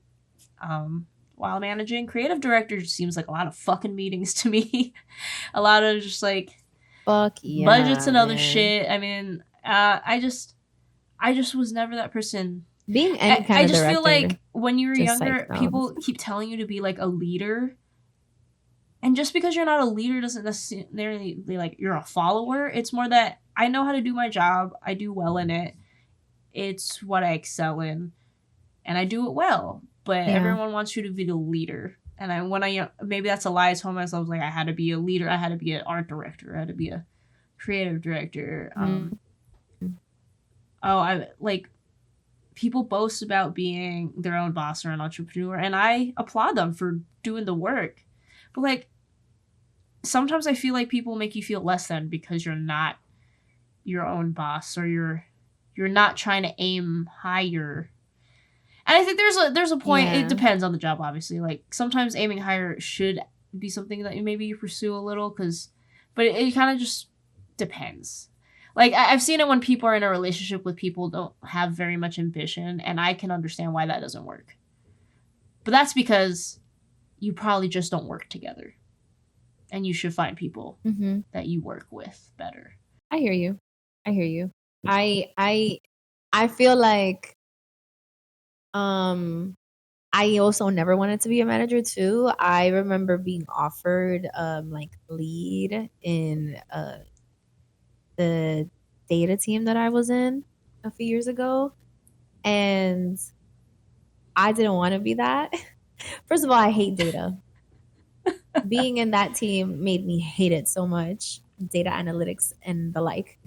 while managing. Creative director just seems like a lot of fucking meetings to me. A lot of just like Fuck yeah, budgets and other man. shit. I mean, I just was never that person. Being any kind I of just director, feel like when you were just younger, psychs me out. people keep telling you to be like a leader. And just because you're not a leader doesn't necessarily be like you're a follower. It's more that I know how to do my job. I do well in it. It's what I excel in. And I do it well. But Yeah. everyone wants you to be the leader. And maybe that's a lie. I told myself like I had to be a leader. I had to be an art director. I had to be a creative director. I like people boast about being their own boss or an entrepreneur, and I applaud them for doing the work. But like sometimes I feel like people make you feel less than because you're not your own boss or you're not trying to aim higher. And I think there's a point. Yeah. It depends on the job, obviously. Like sometimes aiming higher should be something that maybe you pursue a little, but it kind of just depends. Like I've seen it when people are in a relationship with people who don't have very much ambition, and I can understand why that doesn't work. But that's because you probably just don't work together, and you should find people that you work with better. I hear you. I feel like I also never wanted to be a manager too. I remember being offered like lead in the data team that I was in a few years ago, and I didn't want to be that. First of all, I hate data. Being in that team made me hate it so much, data analytics and the like.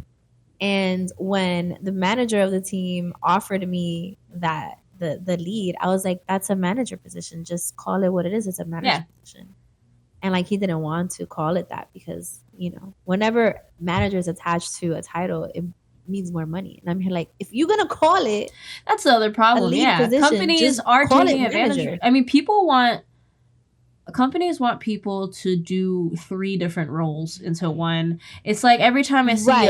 And when the manager of the team offered me that the lead, I was like, that's a manager position. Just call it what it is. It's a manager position. And like he didn't want to call it that because, you know, whenever manager is attached to a title, it means more money. And I'm here like, if you're gonna call it, that's the other problem. Position, companies are taking advantage. I mean, companies want people to do 3 different roles into one. It's like every time I see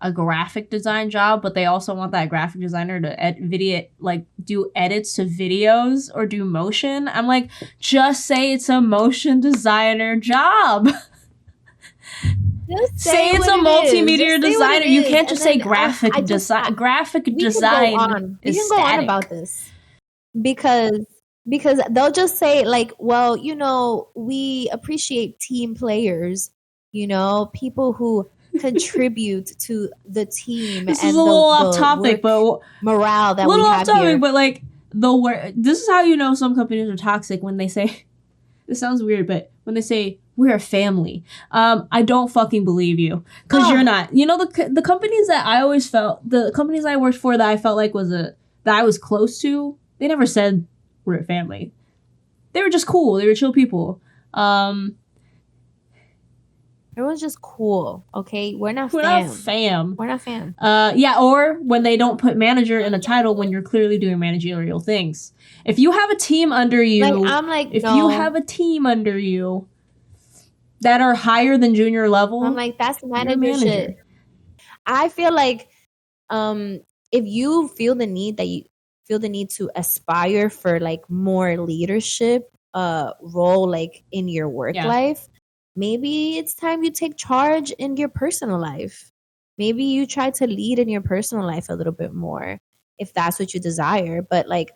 a graphic design job, but they also want that graphic designer to do edits to videos or do motion. I'm like, just say it's a motion designer job. Just say it's a multimedia designer. You can't just say graphic design. Graphic design is we can go on about this because they'll just say like, well, you know, we appreciate team players, you know, people who contribute to the team. This is a little off topic, but morale that we have here. But like this is how you know some companies are toxic when they say. This sounds weird, but when they say we're a family, I don't fucking believe you because you're not. You know the companies that I always felt, the companies I worked for that I felt like that I was close to, they never said we're a family. They were just cool. They were chill people. Everyone's just cool, okay? We're not fam. We're not fam. Yeah, or when they don't put manager in a title when you're clearly doing managerial things. If you have a team under you, you have a team under you that are higher than junior level, I'm like, that's manager shit. I feel like if you feel the need to aspire for like more leadership role like in your work life, maybe it's time you take charge in your personal life. Maybe you try to lead in your personal life a little bit more if that's what you desire. But like,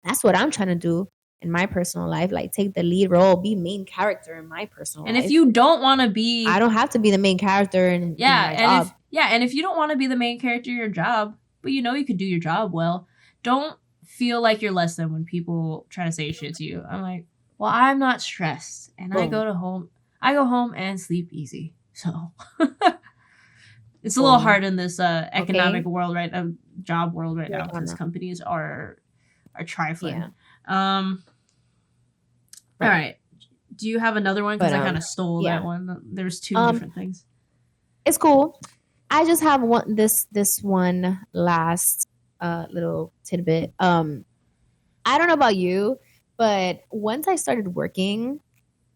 that's what I'm trying to do in my personal life. Like, take the lead role, be main character in my personal life. And if you don't want to be... I don't have to be the main character in my job. And if you don't want to be the main character in your job, but you know you could do your job well, don't feel like you're less than when people try to say shit to you. I'm like, well, I'm not stressed. And I go home and sleep easy. So it's a little hard in this economic world job world right now because companies are trifling. Yeah. All right. Do you have another one? Because I kind of stole that one. There's 2 different things. It's cool. I just have this one last little tidbit. I don't know about you, but once I started working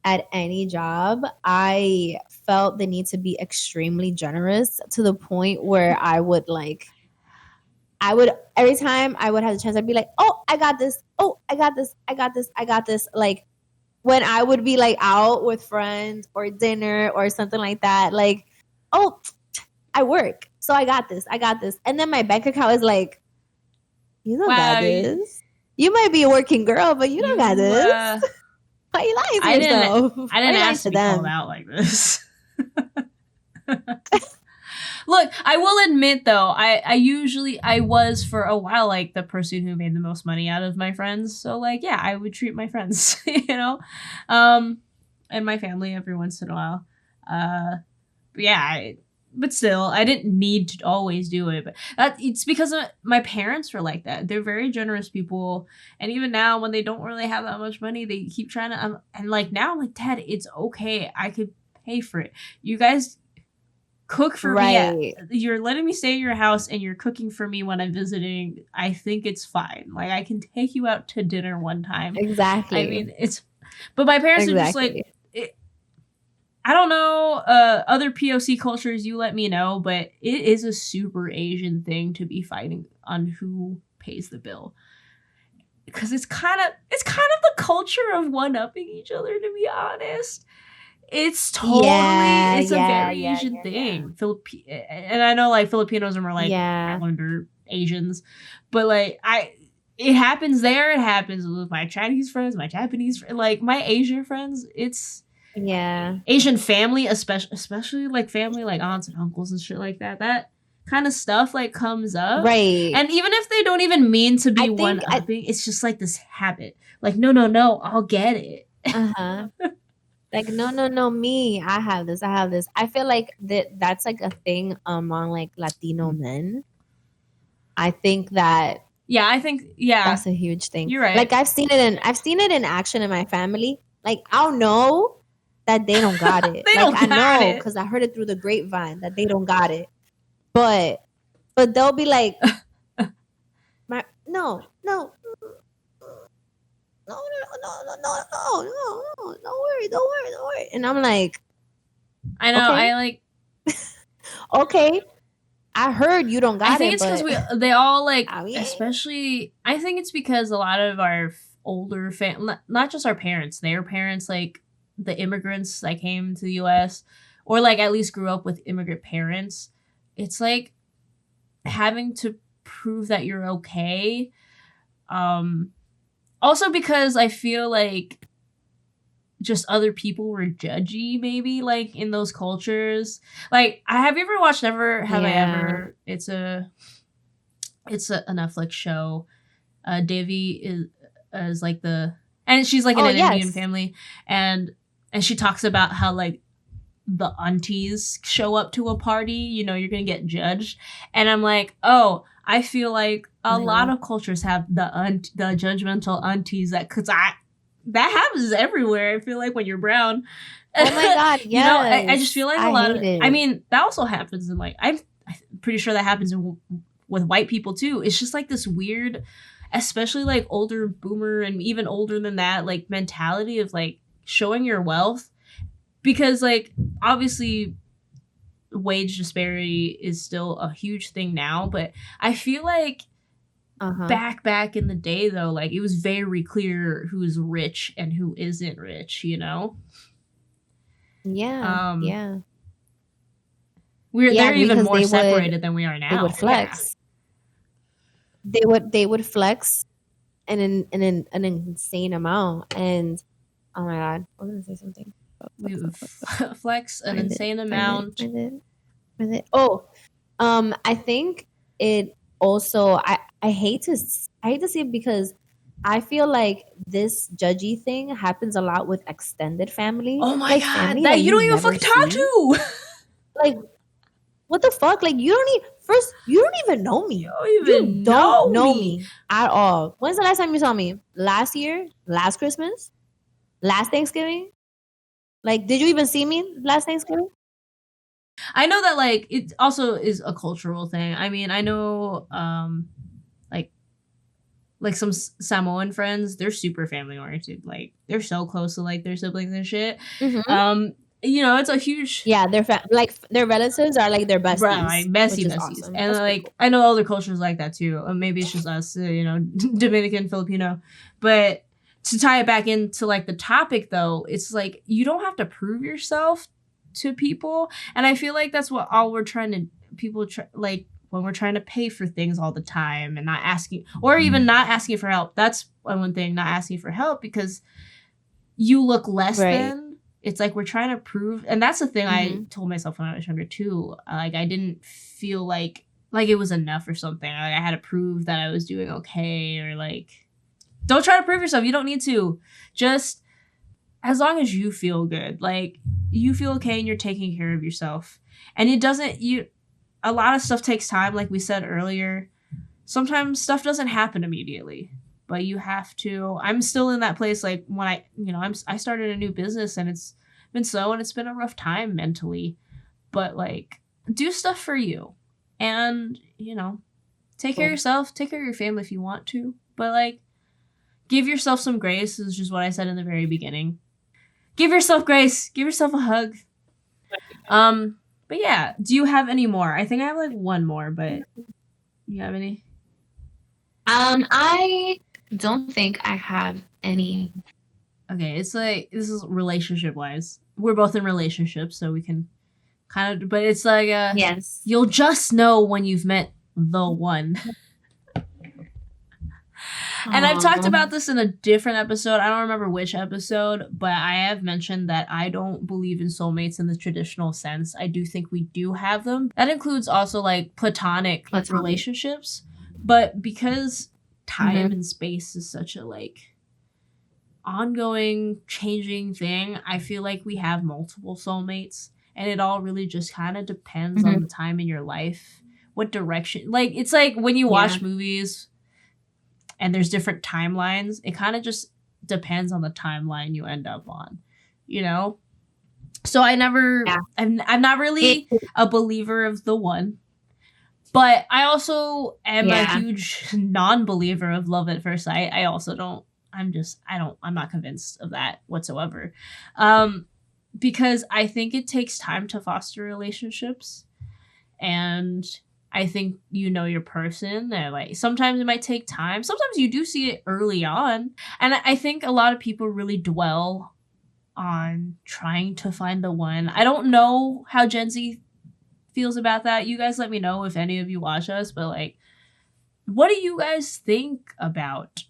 at any job, I felt the need to be extremely generous to the point where I would every time I would have the chance, I'd be like, "Oh, I got this. Oh, I got this. I got this. I got this." Like when I would be like out with friends or dinner or something like that, like, "Oh, I work, so I got this. I got this." And then my bank account is like, "You don't got Wow, this. You might be a working girl, but you don't got you this. Why you lying to I yourself? didn't Why you lying ask to to be called them?" out like this. Look, I will admit though, I was for a while like the person who made the most money out of my friends. So like, yeah, I would treat my friends, and my family every once in a while. But yeah, but still, I didn't need to always do it. But it's because my parents were like that. They're very generous people, and even now, when they don't really have that much money, they keep trying to. And like now, I'm like, Dad, it's okay. I could pay for it. You guys cook for me. Right. You're letting me stay at your house, and you're cooking for me when I'm visiting. I think it's fine. Like I can take you out to dinner one time. Exactly. I mean, it's. But my parents are just like. Exactly. I don't know other POC cultures, you let me know, but it is a super Asian thing to be fighting on who pays the bill. Because it's kind of the culture of one-upping each other, to be honest. It's totally it's a very Asian thing. And I know like Filipinos are more like Islander Asians, but like it happens there, it happens with my Chinese friends, my Japanese like my Asian friends, it's Asian family, especially like family like aunts and uncles and shit like that. That kind of stuff like comes up. Right. And even if they don't even mean to be one-upping, it's just like this habit. Like, no, I'll get it. Uh-huh. Like, no, me. I have this. I feel like that's like a thing among like Latino men. I think that that's a huge thing. You're right. Like I've seen it in action in my family. Like I'll know that they don't got it. I know because I heard it through the grapevine that they don't got it. But they'll be like, no, don't worry. And I'm like, I know, okay. I like, okay, I heard you don't got it. I think it's because they all like, I mean, especially, I think it's because a lot of our older not just our parents, their parents, like the immigrants that came to the US or like at least grew up with immigrant parents, it's like having to prove that you're okay. Also because I feel like just other people were judgy maybe like in those cultures. Like have you ever watched Never Have I Ever? It's a Netflix show. Devi is like and she's like in an Indian family, and she talks about how like the aunties show up to a party, you're gonna get judged, and I'm like, oh, I feel like a lot of cultures have the judgmental aunties that that happens everywhere. I feel like when you're brown. Oh my god, yes. I just feel like a lot of it. I mean, that also happens in like I'm pretty sure that happens with white people too. It's just like this weird, especially like older boomer and even older than that, like mentality of like showing your wealth, because like obviously wage disparity is still a huge thing now, but I feel like back in the day though, like it was very clear who's rich and who isn't rich, yeah. They're even more separated than we are now. They would flex. They would flex an insane amount, and oh my god, I was gonna say something. We would flex an insane amount. Oh, I think it also. I hate to say it because I feel like this judgy thing happens a lot with extended family. Oh my god, that you don't even fucking talk to. Like, what the fuck? Like, you don't even know me. You don't know me at all. When's the last time you saw me? Last year? Last Christmas? Last Thanksgiving? Like, did you even see me last Thanksgiving? I know that like it also is a cultural thing. I mean, I know like some Samoan friends, they're super family oriented. Like they're so close to like their siblings and shit. Mm-hmm. You know, it's a huge Yeah, like their relatives are like their right, besties, like messy which is messies. awesome. And That's pretty like cool. I know other cultures like that too. Maybe it's just us, you know, Dominican, Filipino. But to tie it back into like the topic though, it's like you don't have to prove yourself to people, and I feel like that's what all we're trying to like when we're trying to pay for things all the time and not asking, or even not asking for help. That's one thing, not asking for help because you look less Right. than. It's like we're trying to prove, and that's the thing I Mm-hmm. told myself when I was younger too. Like I didn't feel like it was enough or something. Like I had to prove that I was doing okay, or like don't try to prove yourself. You don't need to. Just as long as you feel good, like you feel okay and you're taking care of yourself. And it doesn't a lot of stuff takes time, like we said earlier. Sometimes stuff doesn't happen immediately, but you have to. I'm still in that place like when I started a new business and it's been slow and it's been a rough time mentally, but like do stuff for you and, take care of Cool. yourself, take care of your family if you want to, but like give yourself some grace is just what I said in the very beginning. Give yourself grace, give yourself a hug. But yeah, do you have any more? I think I have like one more, but you have any? I don't think I have any. Okay, it's like this is relationship wise. We're both in relationships, so we can kind of. But it's like Yes. you'll just know when you've met the one. And I've talked about this in a different episode. I don't remember which episode, but I have mentioned that I don't believe in soulmates in the traditional sense. I do think we do have them. That includes also like platonic relationships. But because time and space is such a like ongoing changing thing, I feel like we have multiple soulmates, and it all really just kind of depends on the time in your life, what direction. Like it's like when you watch movies and there's different timelines, it kind of just depends on the timeline you end up on, So I'm not really a believer of the one, but I also am a huge non-believer of love at first sight. I also don't. I'm not convinced of that whatsoever, because I think it takes time to foster relationships, and I think your person, and like sometimes it might take time. Sometimes you do see it early on. And I think a lot of people really dwell on trying to find the one. I don't know how Gen Z feels about that. You guys let me know if any of you watch us, but like, what do you guys think about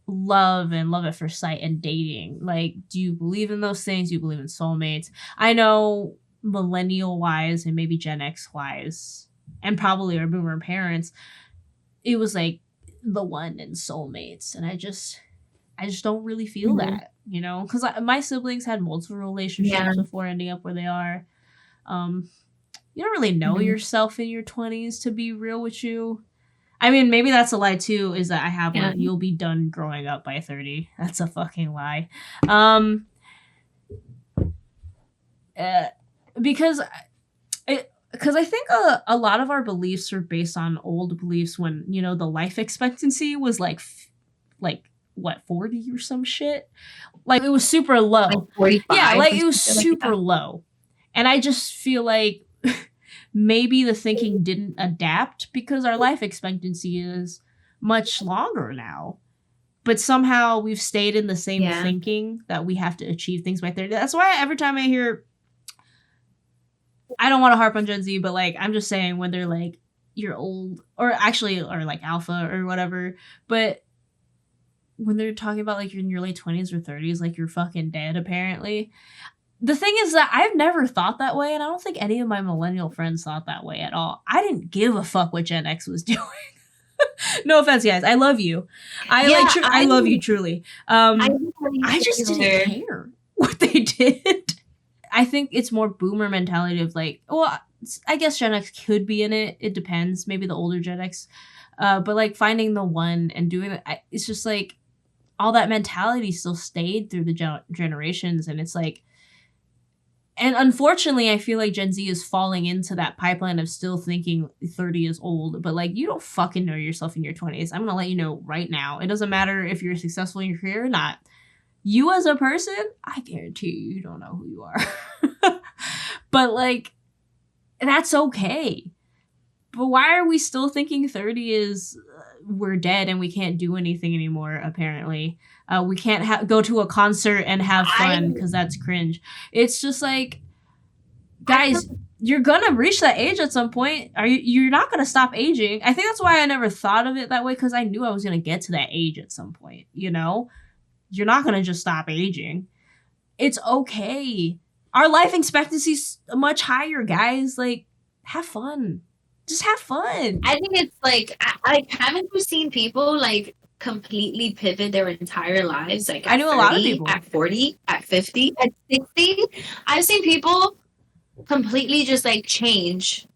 love and love at first sight and dating? Like, do you believe in those things? Do you believe in soulmates? I know millennial wise and maybe Gen X wise, and probably our boomer parents, it was like the one and soulmates, and I just don't really feel that, because my siblings had multiple relationships before ending up where they are. You don't really know yourself in your 20s, to be real with you. I mean, maybe that's a lie too, is that I have one. You'll be done growing up by 30. That's a fucking lie. Because I think a lot of our beliefs are based on old beliefs when, the life expectancy was like what, 40 or some shit? Like it was super low. Like 45. Yeah, like it was super low. And I just feel like maybe the thinking didn't adapt because our life expectancy is much longer now. But somehow we've stayed in the same thinking that we have to achieve things by 30. That's why every time I hear, I don't want to harp on Gen Z, but like I'm just saying when they're like, you're old, or like alpha or whatever, but when they're talking about like you're in your late 20s or 30s, like you're fucking dead apparently. The thing is that I've never thought that way, and I don't think any of my millennial friends thought that way at all. I didn't give a fuck what Gen X was doing. No offense, guys. I love you. I love you truly. I just didn't care what they did. I think it's more boomer mentality of like, well, I guess Gen X could be in it. It depends. Maybe the older Gen X. But like finding the one and doing it, it's just like all that mentality still stayed through the generations. And it's like, And unfortunately, I feel like Gen Z is falling into that pipeline of still thinking 30 is old. But like, you don't fucking know yourself in your 20s. I'm gonna let you know right now. It doesn't matter if you're successful in your career or not. You as a person, I guarantee you don't know who you are. But like, that's okay. But why are we still thinking 30 is we're dead and we can't do anything anymore, apparently? We can't go to a concert and have fun because that's cringe. It's just like, guys, you're gonna reach that age at some point. You're not gonna stop aging. I think that's why I never thought of it that way, because I knew I was gonna get to that age at some point, you know? You're not gonna just stop aging. It's okay. Our life expectancy's much higher, guys. Like, have fun. Just have fun. I think it's like, haven't you seen people like completely pivot their entire lives? Like, I knew 30, a lot of people. at 40, at 50, at 60. I've seen people completely just like change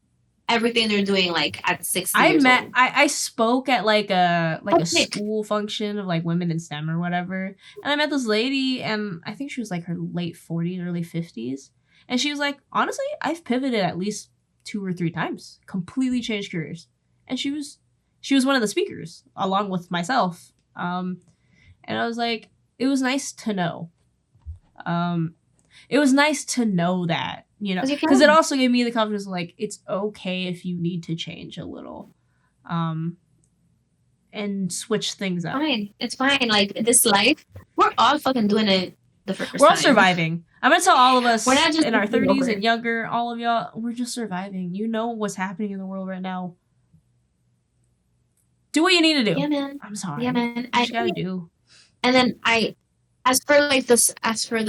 everything they're doing like at 60 years old. I spoke at like a school function of like women in STEM or whatever, and I met this lady, and I think she was like her late 40s, early 50s, and she was like, honestly, I've pivoted at least 2 or 3 times, completely changed careers. And she was one of the speakers along with myself. And I was like, it was nice to know. It was nice to know that, you know, because it also gave me the confidence of like, it's okay if you need to change a little, and switch things up. Fine. It's fine. Like, this life, we're all fucking doing it the first time. We're all surviving. I'm gonna tell all of us We're not just in our 30s and younger, all of y'all, we're just surviving. You know what's happening in the world right now. Do what you need to do. Yeah, man. I'm sorry. Yeah, man. I just gotta do. And then as for the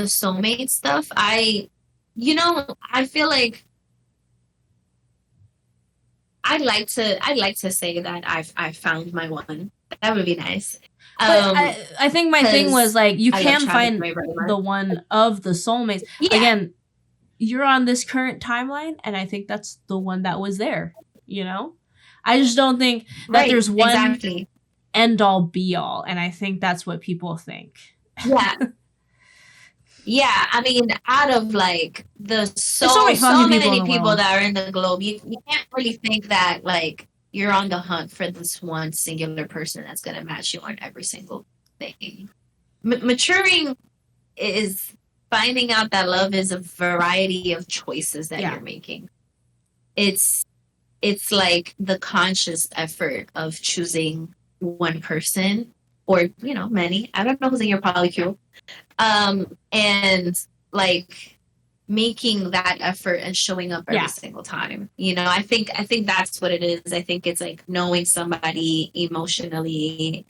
soulmate stuff, I feel like I'd like to say that I've found my one. That would be nice. But I think my thing was like, you can find the one of the soulmates. Yeah. Again, you're on this current timeline, and I think that's the one that was there, you know? I just don't think that there's one end all be all, and I think that's what people think. Yeah. Yeah, I mean, out of like so many people that are in the globe, you can't really think that like you're on the hunt for this one singular person that's going to match you on every single thing. Maturing is finding out that love is a variety of choices that you're making. It's like the conscious effort of choosing one person, or, you know, many. I don't know who's in your polycule. And like making that effort and showing up every single time. You know, I think that's what it is. I think it's like knowing somebody emotionally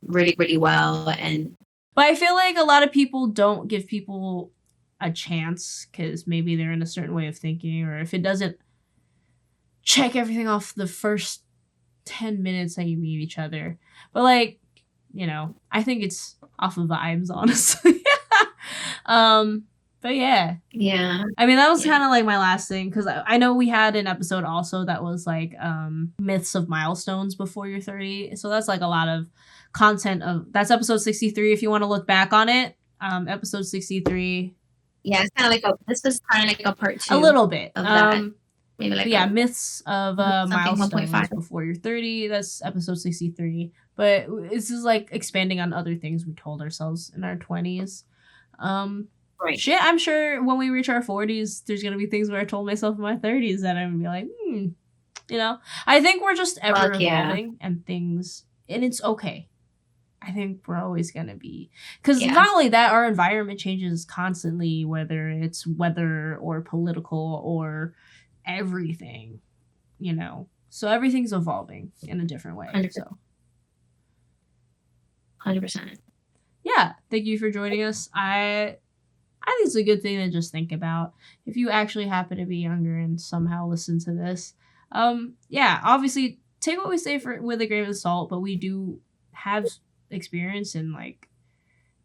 really, really well. But I feel like a lot of people don't give people a chance because maybe they're in a certain way of thinking, or if it doesn't check everything off the first 10 minutes that you meet each other. But like, you know, I think it's off of vibes, honestly. But yeah. Yeah. I mean, that was kind of like my last thing, because I know we had an episode also that was like myths of milestones before you're 30. So that's like a lot of content that's episode 63 if you want to look back on it. Episode 63. Yeah, it's kind of like this was kind of like a part 2. A little bit. Of that. Maybe like myths of milestones before you're 30. That's episode 63. But this is like expanding on other things we told ourselves in our 20s. Right. Shit, I'm sure when we reach our 40s, there's gonna be things where I told myself in my 30s that I'm gonna be like, you know. I think we're just ever evolving and things, and it's okay. I think we're always gonna be, because not only that, our environment changes constantly, whether it's weather or political or everything, you know. So everything's evolving in a different way. 100%. So 100%. Yeah, thank you for joining us. I think it's a good thing to just think about if you actually happen to be younger and somehow listen to this. Obviously take what we say with a grain of salt, but we do have experience in like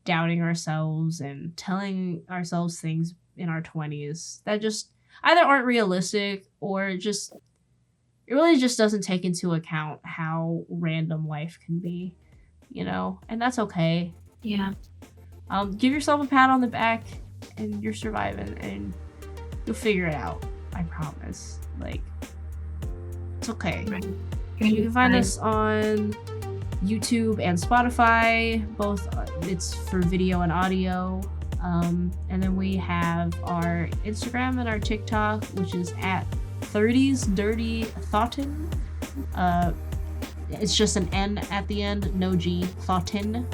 doubting ourselves and telling ourselves things in our 20s that just either aren't realistic or it really just doesn't take into account how random life can be, you know, and that's okay. Yeah. Give yourself a pat on the back, and you're surviving, and You'll figure it out. I promise. Like, it's okay. Right. You can find us on YouTube and Spotify. Both, it's for video and audio. And then we have our Instagram and our TikTok, which is at 30s Dirty Thoughtin. It's just an N at the end, no G, Thoughtin.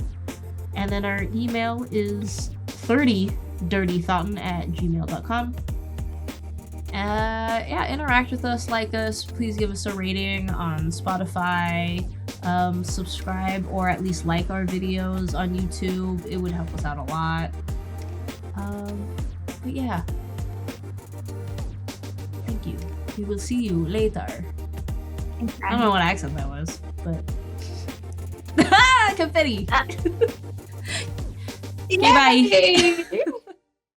And then our email is 30dirtythoughtin@gmail.com. Yeah, interact with us, like us. Please give us a rating on Spotify. Subscribe or at least like our videos on YouTube. It would help us out a lot. But yeah. Thank you. We will see you later. I don't know what accent that was, but confetti. Okay, bye.